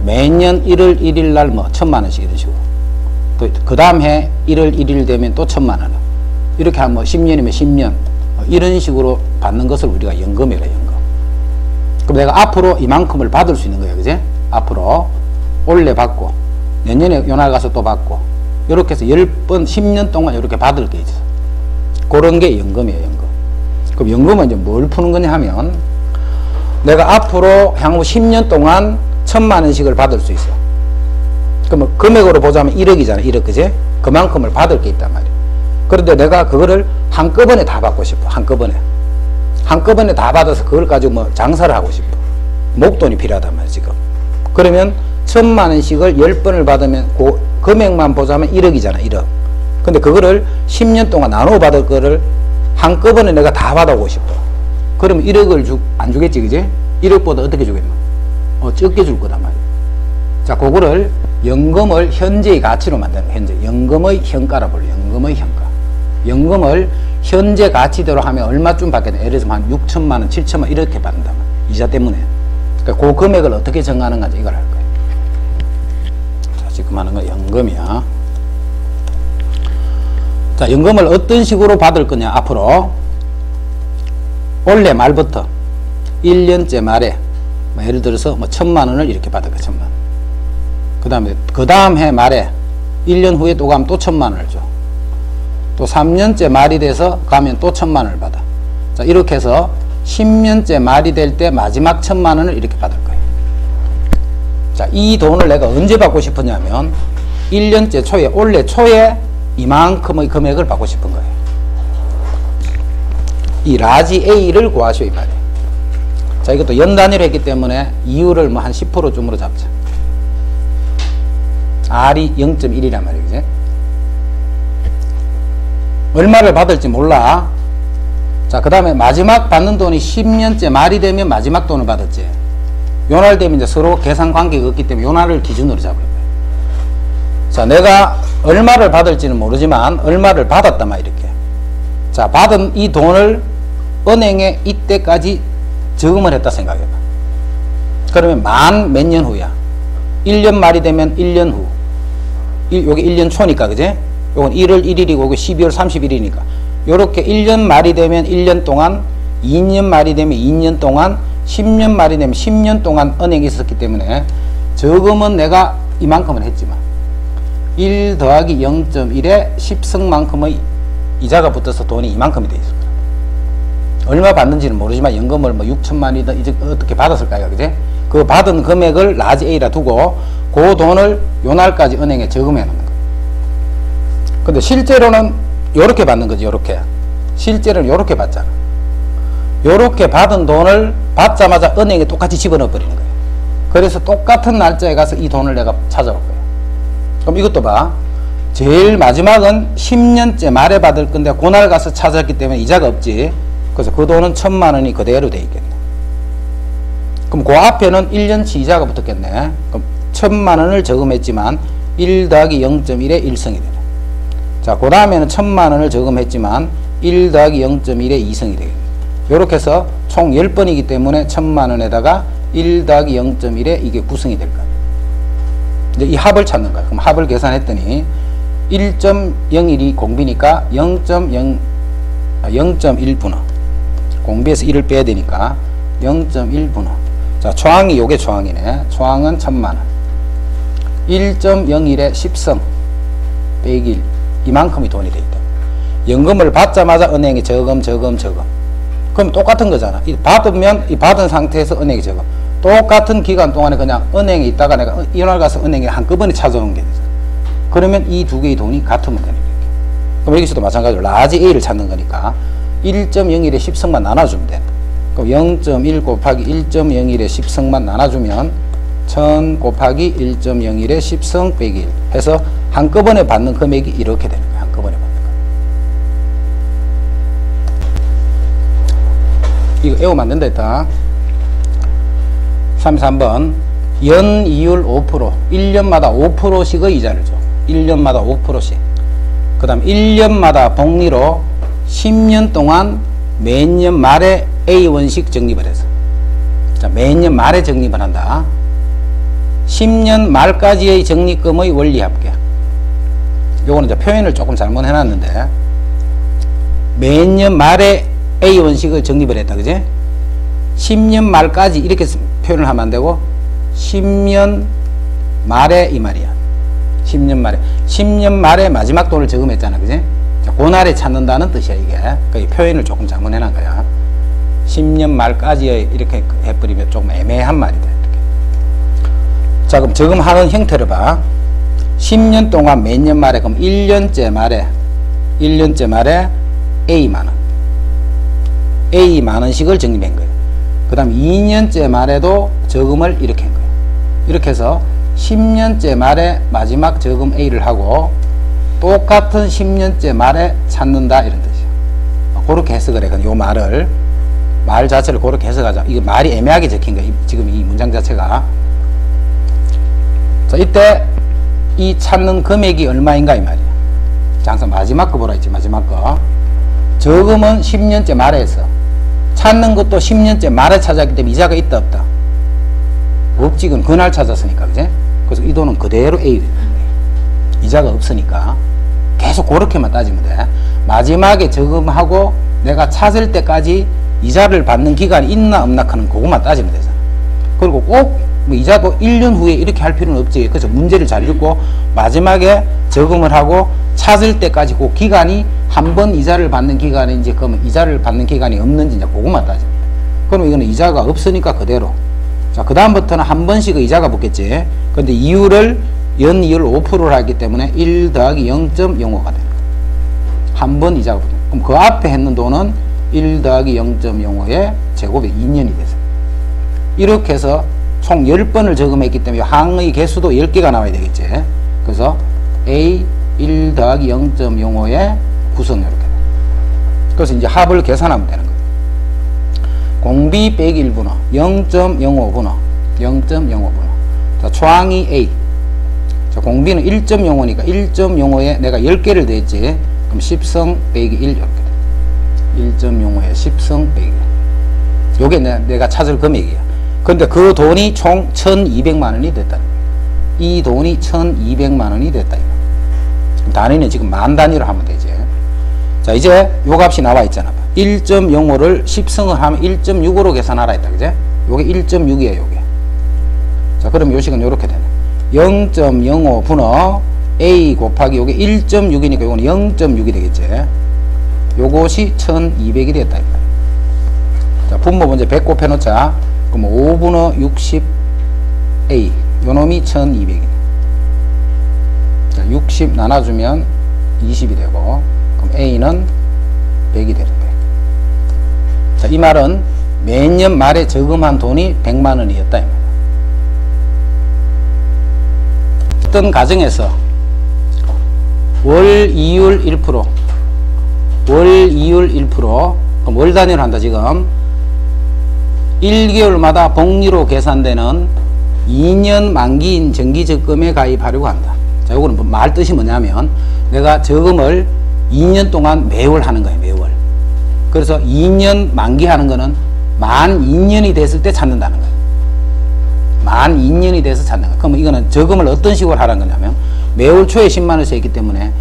매년 1월 1일 날 뭐 1,000만 원씩 이런 식으로. 또 그 다음 해 1월 1일 되면 또 1,000만 원. 이렇게 하면 뭐 10년이면 10년 이런 식으로 받는 것을 우리가 연금이라. 연금. 그럼 내가 앞으로 이만큼을 받을 수 있는 거야, 그제? 앞으로 올해 받고 내년에 요날 가서 또 받고 이렇게 해서 10번 10년 동안 이렇게 받을 게 있어. 그런 게 연금이에요. 연금. 그럼 연금은 이제 뭘 푸는 거냐 하면 내가 앞으로 향후 10년 동안 1,000만 원씩을 받을 수 있어. 그러면 금액으로 보자면 1억이잖아. 1억, 그제? 그만큼을 받을 게 있단 말이야. 그런데 내가 그거를 한꺼번에 다 받고 싶어. 한꺼번에 다 받아서 그걸 가지고 뭐 장사를 하고 싶어. 목돈이 필요하단 말이야, 지금. 그러면 1,000만 원씩을 10번을 받으면 그 금액만 보자면 1억이잖아. 1억. 근데 그거를 10년 동안 나눠 받을 거를 한꺼번에 내가 다 받아오고 싶어. 그러면 1억을 안 주겠지, 그지? 1억보다 어떻게 주겠노? 적게 줄 거단 말이야. 자, 그거를 연금을 현재의 가치로 만드는 거야. 현재. 연금의 현가라 불러. 연금의 현가. 연금을 현재 가치대로 하면 얼마쯤 받겠냐. 예를 들어서 한 6천만 원, 7천만 원 이렇게 받는단 말이야. 이자 때문에. 그러니까 그 금액을 어떻게 정하는가 이걸 할 거야. 자, 지금 하는 건 연금이야. 자, 연금을 어떤 식으로 받을 거냐, 앞으로. 올해 말부터 1년째 말에, 뭐 예를 들어서 뭐 1,000만 원을 이렇게 받을 거야, 1,000만 원. 그 다음 해 말에 1년 후에 또 가면 또 1,000만 원을 줘. 또 3년째 말이 돼서 가면 또 1,000만 원을 받아. 자, 이렇게 해서 10년째 말이 될 때 마지막 1,000만 원을 이렇게 받을 거예요. 자, 이 돈을 내가 언제 받고 싶었냐면 1년째 초에, 올해 초에 이만큼의 금액을 받고 싶은 거예요. 이 라지 A를 구하시오 이 말이에요. 자, 이것도 연 단위로 했기 때문에 이율을 뭐 한 10%쯤으로 잡자. R이 0.1이란 말이에요. 그지? 얼마를 받을지 몰라. 자, 그 다음에 마지막 받는 돈이 10년째 말이 되면 마지막 돈을 받았지. 요날 되면 이제 서로 계산 관계가 없기 때문에 요날을 기준으로 잡을 거예요. 자, 내가 얼마를 받을지는 모르지만 얼마를 받았단 말이야, 이렇게. 자, 받은 이 돈을 은행에 이때까지 저금을 했다 생각해봐. 그러면 만 몇 년 후야? 1년 말이 되면 1년 후. 요게 1년 초니까, 그지? 요건 1월 1일이고, 요게 12월 31일이니까. 요렇게 1년 말이 되면 1년 동안, 2년 말이 되면 2년 동안, 10년 말이 되면 10년 동안 은행에 있었기 때문에 저금은 내가 이만큼을 했지만 1 더하기 0.1에 10승만큼의 이자가 붙어서 돈이 이만큼이 돼 있을 거야. 얼마 받는지는 모르지만 연금을 뭐 6천만이든 이제 어떻게 받았을까요? 그지? 그 받은 금액을 라지 A라 두고 그 돈을 요날까지 은행에 저금해 놓는 거예요. 근데 실제로는 요렇게 받는 거지, 요렇게. 실제로는 요렇게 받잖아. 요렇게 받은 돈을 받자마자 은행에 똑같이 집어넣어 버리는 거예요. 그래서 똑같은 날짜에 가서 이 돈을 내가 찾아올 거예요. 그럼 이것도 봐. 제일 마지막은 10년째 말에 받을 건데 그날 가서 찾았기 때문에 이자가 없지. 그래서 그 돈은 1,000만 원이 그대로 돼 있겠네. 그럼 그 앞에는 1년치 이자가 붙었겠네. 그럼 1,000만 원을 저금했지만 1 더하기 0.1에 1승이 되네. 자, 그 다음에는 1,000만 원을 저금했지만 1 더하기 0.1에 2승이 되겠네. 요렇게 해서 총 10번이기 때문에 1,000만 원에다가 1 더하기 0.1에 이게 9승이 될 거야. 이제 이 합을 찾는 거야. 그럼 합을 계산했더니 1.01이 공비니까 0.1분어. 공비에서 1을 빼야 되니까 0.1분어. 자, 초항이 요게 초항이네. 초항은 1,000만 원. 1.01에 10승 빼기 1. 이만큼이 돈이 돼 있다. 연금을 받자마자 은행에 저금. 그럼 똑같은 거잖아. 받으면 이 받은 상태에서 은행에 저금. 똑같은 기간 동안에 그냥 은행에 있다가 내가 이날 가서 은행에 한꺼번에 찾아오는 게 되잖아. 그러면 이 두 개의 돈이 같으면 되는 거예요. 그럼 여기서도 마찬가지로 라지 A를 찾는 거니까 1.01에 10승만 나눠주면 돼. 그럼 0.1 곱하기 1.01에 10승만 나눠주면 1000 곱하기 1.01에 10승 빼기 1 해서 한꺼번에 받는 금액이 이렇게 되는 거예요. 한꺼번에 받는 거. 이거 외우면 안 된다 했다. 33번 연 이율 5% 1년마다 5%씩의 이자를 줘. 1년마다 5%씩. 그 다음 1년마다 복리로 10년 동안 매년 말에 A1씩 적립을 해서. 자, 매년 말에 적립을 한다. 10년 말까지의 적립금의 원리 합계. 요거는 이제 표현을 조금 잘못 해놨는데 매년 말에 A1식을 적립을 했다. 그지? 10년 말까지 이렇게 표현을 하면 안 되고 10년 말에 이 말이야. 10년 말에. 10년 말에 마지막 돈을 저금했잖아. 그지? 그날에 찾는다는 뜻이야, 이게. 그러니까 표현을 조금 잘못 해놓은 거야. 10년 말까지 이렇게 해버리면 조금 애매한 말이 돼. 이렇게. 자, 그럼 저금하는 형태를 봐. 10년 동안 몇 년 말에, 그럼 1년째 말에 A만원. A만원씩을 적립한 거예요. 그 다음 2년째 말에도 저금을 이렇게 한 거예요. 이렇게 해서 10년째 말에 마지막 저금 A를 하고 똑같은 10년째 말에 찾는다 이런 뜻이에요. 그렇게 해석을 해. 요 말을 말 자체를 그렇게 해석하자. 이게 말이 애매하게 적힌 거예요. 지금 이 문장 자체가. 자, 이때 이 찾는 금액이 얼마인가 이 말이야. 자, 항상 마지막 거 보라 했지. 마지막 거. 저금은 10년째 말에 했어. 찾는 것도 10년째 말에 찾았기 때문에 이자가 있다 없다? 없지. 그건 그날 찾았으니까. 그제? 그래서 이 돈은 그대로 A 되는 거예요. 이자가 없으니까 계속 그렇게만 따지면 돼. 마지막에 저금하고 내가 찾을 때까지 이자를 받는 기간이 있나 없나 하는 그것만 따지면 되잖아. 그리고 꼭 뭐 이자도 1년 후에 이렇게 할 필요는 없지. 그래서 문제를 잘 읽고 마지막에 저금을 하고 찾을 때까지 그 기간이 한 번 이자를 받는 기간인지 그러면 이자를 받는 기간이 없는지 이제 그것만 따집니다. 그럼 이거는 이자가 없으니까 그대로. 자, 그 다음부터는 한 번씩 이자가 붙겠지. 근데 이율을 연 이율 5%를 하기 때문에 1 더하기 0.05가 되는 거예요. 한 번 이자가 붙는. 그럼 그 앞에 했는 돈은 1 더하기 0.05의 제곱이 2년이 됐어요. 이렇게 해서 총 10번을 저금했기 때문에 항의 개수도 10개가 나와야 되겠지. 그래서 A 1 더하기 0.05의 구성 이렇게. 그래서 이제 합을 계산하면 되는 거예요. 공비 빼기 1분호 0.05분호 0.05분호. 자, 초항이 A. 자, 공비는 1.05니까 1.05에 내가 10개를 더했지. 그럼 10성 빼기 1 이렇게 돼. 1.05에 10성 빼기 1. 요게 내가 찾을 금액이야. 근데 그 돈이 총 1200만원이 됐다는 거예요. 이 돈이 1200만원이 됐다. 단위는 지금 만 단위로 하면 되지. 자, 이제 요 값이 나와 있잖아. 1.05를 10성을 하면 1.65로 계산하라 했다. 그제? 요게 1.6이에요, 요게. 자, 그럼 요 식은 요렇게 되네. 0.05 분호 A 곱하기 요게 1.6이니까 요거는 0.6이 되겠지. 요것이 1200이 됐다. 자, 분모 문제 100 곱해 놓자. 그럼 5분의 60A 요 놈이 1200이네. 자, 60 나눠주면 20이 되고, 그럼 A는 100이 되는 거예요. 자, 이 말은 매년 말에 저금한 돈이 100만원이었다 이 말이야. 어떤 가정에서 월 이율 1%, 월 이율 1%, 그럼 월 단위로 한다 지금. 1개월마다 복리로 계산되는 2년 만기인 정기적금에 가입하려고 한다. 자, 요거는 말 뜻이 뭐냐면 내가 저금을 2년 동안 매월 하는 거예요. 매월. 그래서 2년 만기하는 거는 만 2년이 됐을 때 찾는다는 거예요. 만 2년이 돼서 찾는 거예요. 그럼 이거는 저금을 어떤 식으로 하라는 거냐면 매월 초에 10만원씩 했기 때문에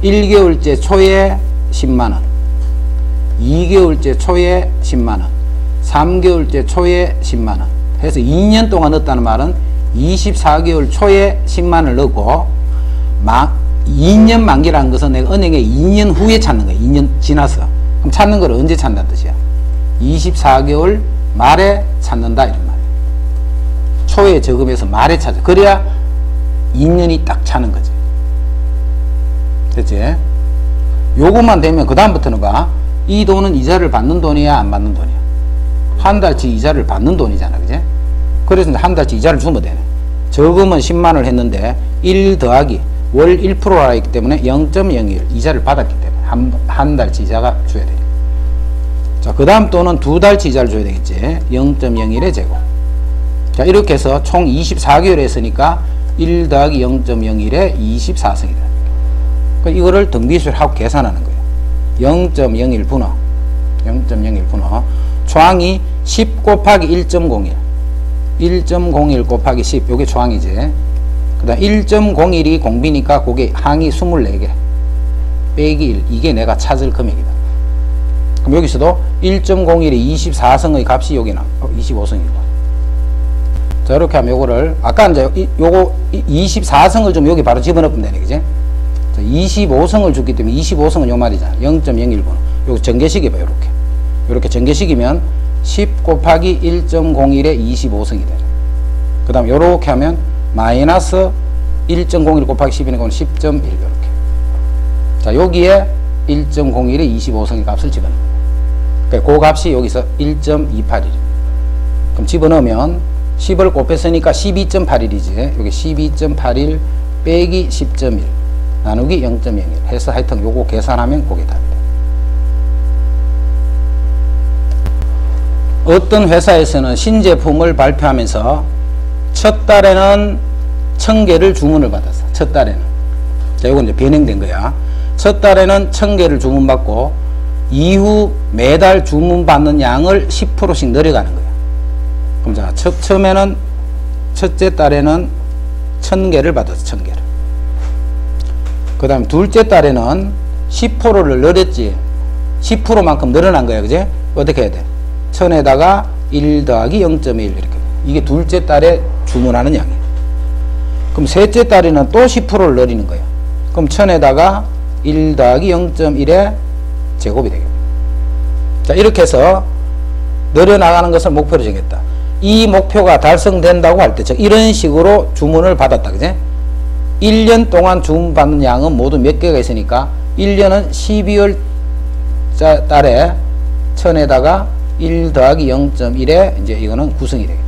1개월째 초에 10만원, 2개월째 초에 10만원, 3개월째 초에 10만원 해서 2년 동안 넣었다는 말은 24개월 초에 10만원을 넣고 2년 만기라는 것은 내가 은행에 2년 후에 찾는 거야. 2년 지나서. 그럼 찾는 걸 언제 찾는다는 뜻이야? 24개월 말에 찾는다 이런 말이야. 초에 저금해서 말에 찾아. 그래야 2년이 딱 차는 거지. 됐지? 요것만 되면 그 다음부터는 봐. 이 돈은 이자를 받는 돈이야 안 받는 돈이야? 한 달치 이자를 받는 돈이잖아. 그지? 그래서 한 달치 이자를 주면 되네. 저금은 10만원을 했는데 1 더하기 월 1%라 했기 때문에 0.01 이자를 받았기 때문에 한 달치 이자가 줘야 되니까. 자, 그 다음 돈은 두 달치 이자를 줘야 되겠지. 0.01의 제곱. 자, 이렇게 해서 총 24개월 했으니까 1 더하기 0.01의 24승이다. 그러니까 이거를 등비수를 하고 계산하는 거예요. 0.01 분호. 0.01 분호. 초항이 10 곱하기 1.01. 1.01 곱하기 10. 요게 초항이지. 그 다음 1.01이 공비니까 그게 항이 24개. 빼기 1. 이게 내가 찾을 금액이다. 그럼 여기서도 1.01이 24성의 값이 여기 나. 25성이고. 자, 이렇게 하면 요거를, 아까 이제 요거 24성을 좀 여기 바로 집어넣으면 되네. 그지? 자, 25성을 줬기 때문에 25성은 요 말이잖아. 0.01번. 요거 전개식이 봐요. 요렇게. 요렇게 전개식이면 10 곱하기 1.01에 25성이 되네. 그 다음 요렇게 하면 마이너스 1.01 곱하기 10이니까 10.1 요렇게. 자, 여기에 1.01에 25성의 값을 집어넣는 거예요. 그 값이 여기서 1.28일. 그럼 집어넣으면 10을 곱했으니까 12.81이지. 여기 12.81 빼기 10.1 나누기 0.01 해서 하여튼 요거 계산하면 그게 답이다. 어떤 회사에서는 신제품을 발표하면서 첫 달에는 1000개를 주문을 받았어. 첫 달에는. 자, 요건 이제 변형된 거야. 첫 달에는 1000개를 주문받고 이후 매달 주문받는 양을 10%씩 늘려가는 거야. 그럼 자, 처음에는 첫째 달에는 1000개를 받았어. 1000개를. 그 다음 둘째 달에는 10%를 늘렸지. 10%만큼 늘어난 거야. 그지? 어떻게 해야 돼? 1000에다가 1 더하기 0.1 이렇게. 이게 둘째 달에 주문하는 양이에요. 그럼 셋째 달에는 또 10%를 늘리는 거예요. 그럼 1000에다가 1 더하기 0.1의 제곱이 되겠네요. 자, 이렇게 해서 늘어나가는 것을 목표로 정했다. 이 목표가 달성된다고 할 때, 즉 이런 식으로 주문을 받았다. 그지? 1년 동안 주문받는 양은 모두 몇 개가 있으니까 1년은 12월 달에 1000에다가 1 더하기 0.1에 이제 이거는 구성이 되겠다.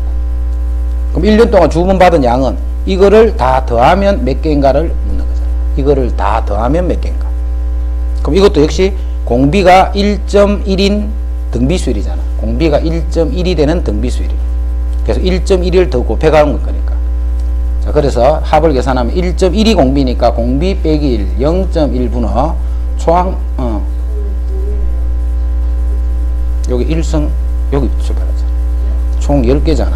그럼 1년 동안 주문받은 양은 이거를 다 더하면 몇 개인가를 묻는 거잖아요. 이거를 다 더하면 몇 개인가. 그럼 이것도 역시 공비가 1.1인 등비수율이잖아. 공비가 1.1이 되는 등비수율이. 그래서 1.1을 더 곱해가는 거니까. 자, 그래서 합을 계산하면 1.1이 공비니까 공비 빼기 1, 0.1분의 초항, 여기 1승, 여기 붙여봐야지. 총 10개잖아.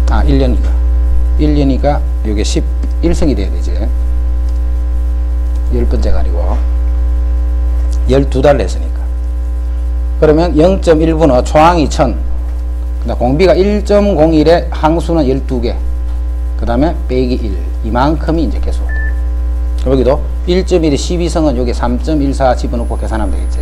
12개. 1년이니까 이게 11승이 돼야 되지. 10번째가 아니고 12달 냈으니까. 그러면 0.1분의 초항이 1000. 공비가 1.01에 항수는 12개. 그 다음에 빼기 1. 이만큼이 이제 개수가 돼. 여기도 1.1에 12승은 여기 3.14 집어넣고 계산하면 되겠지.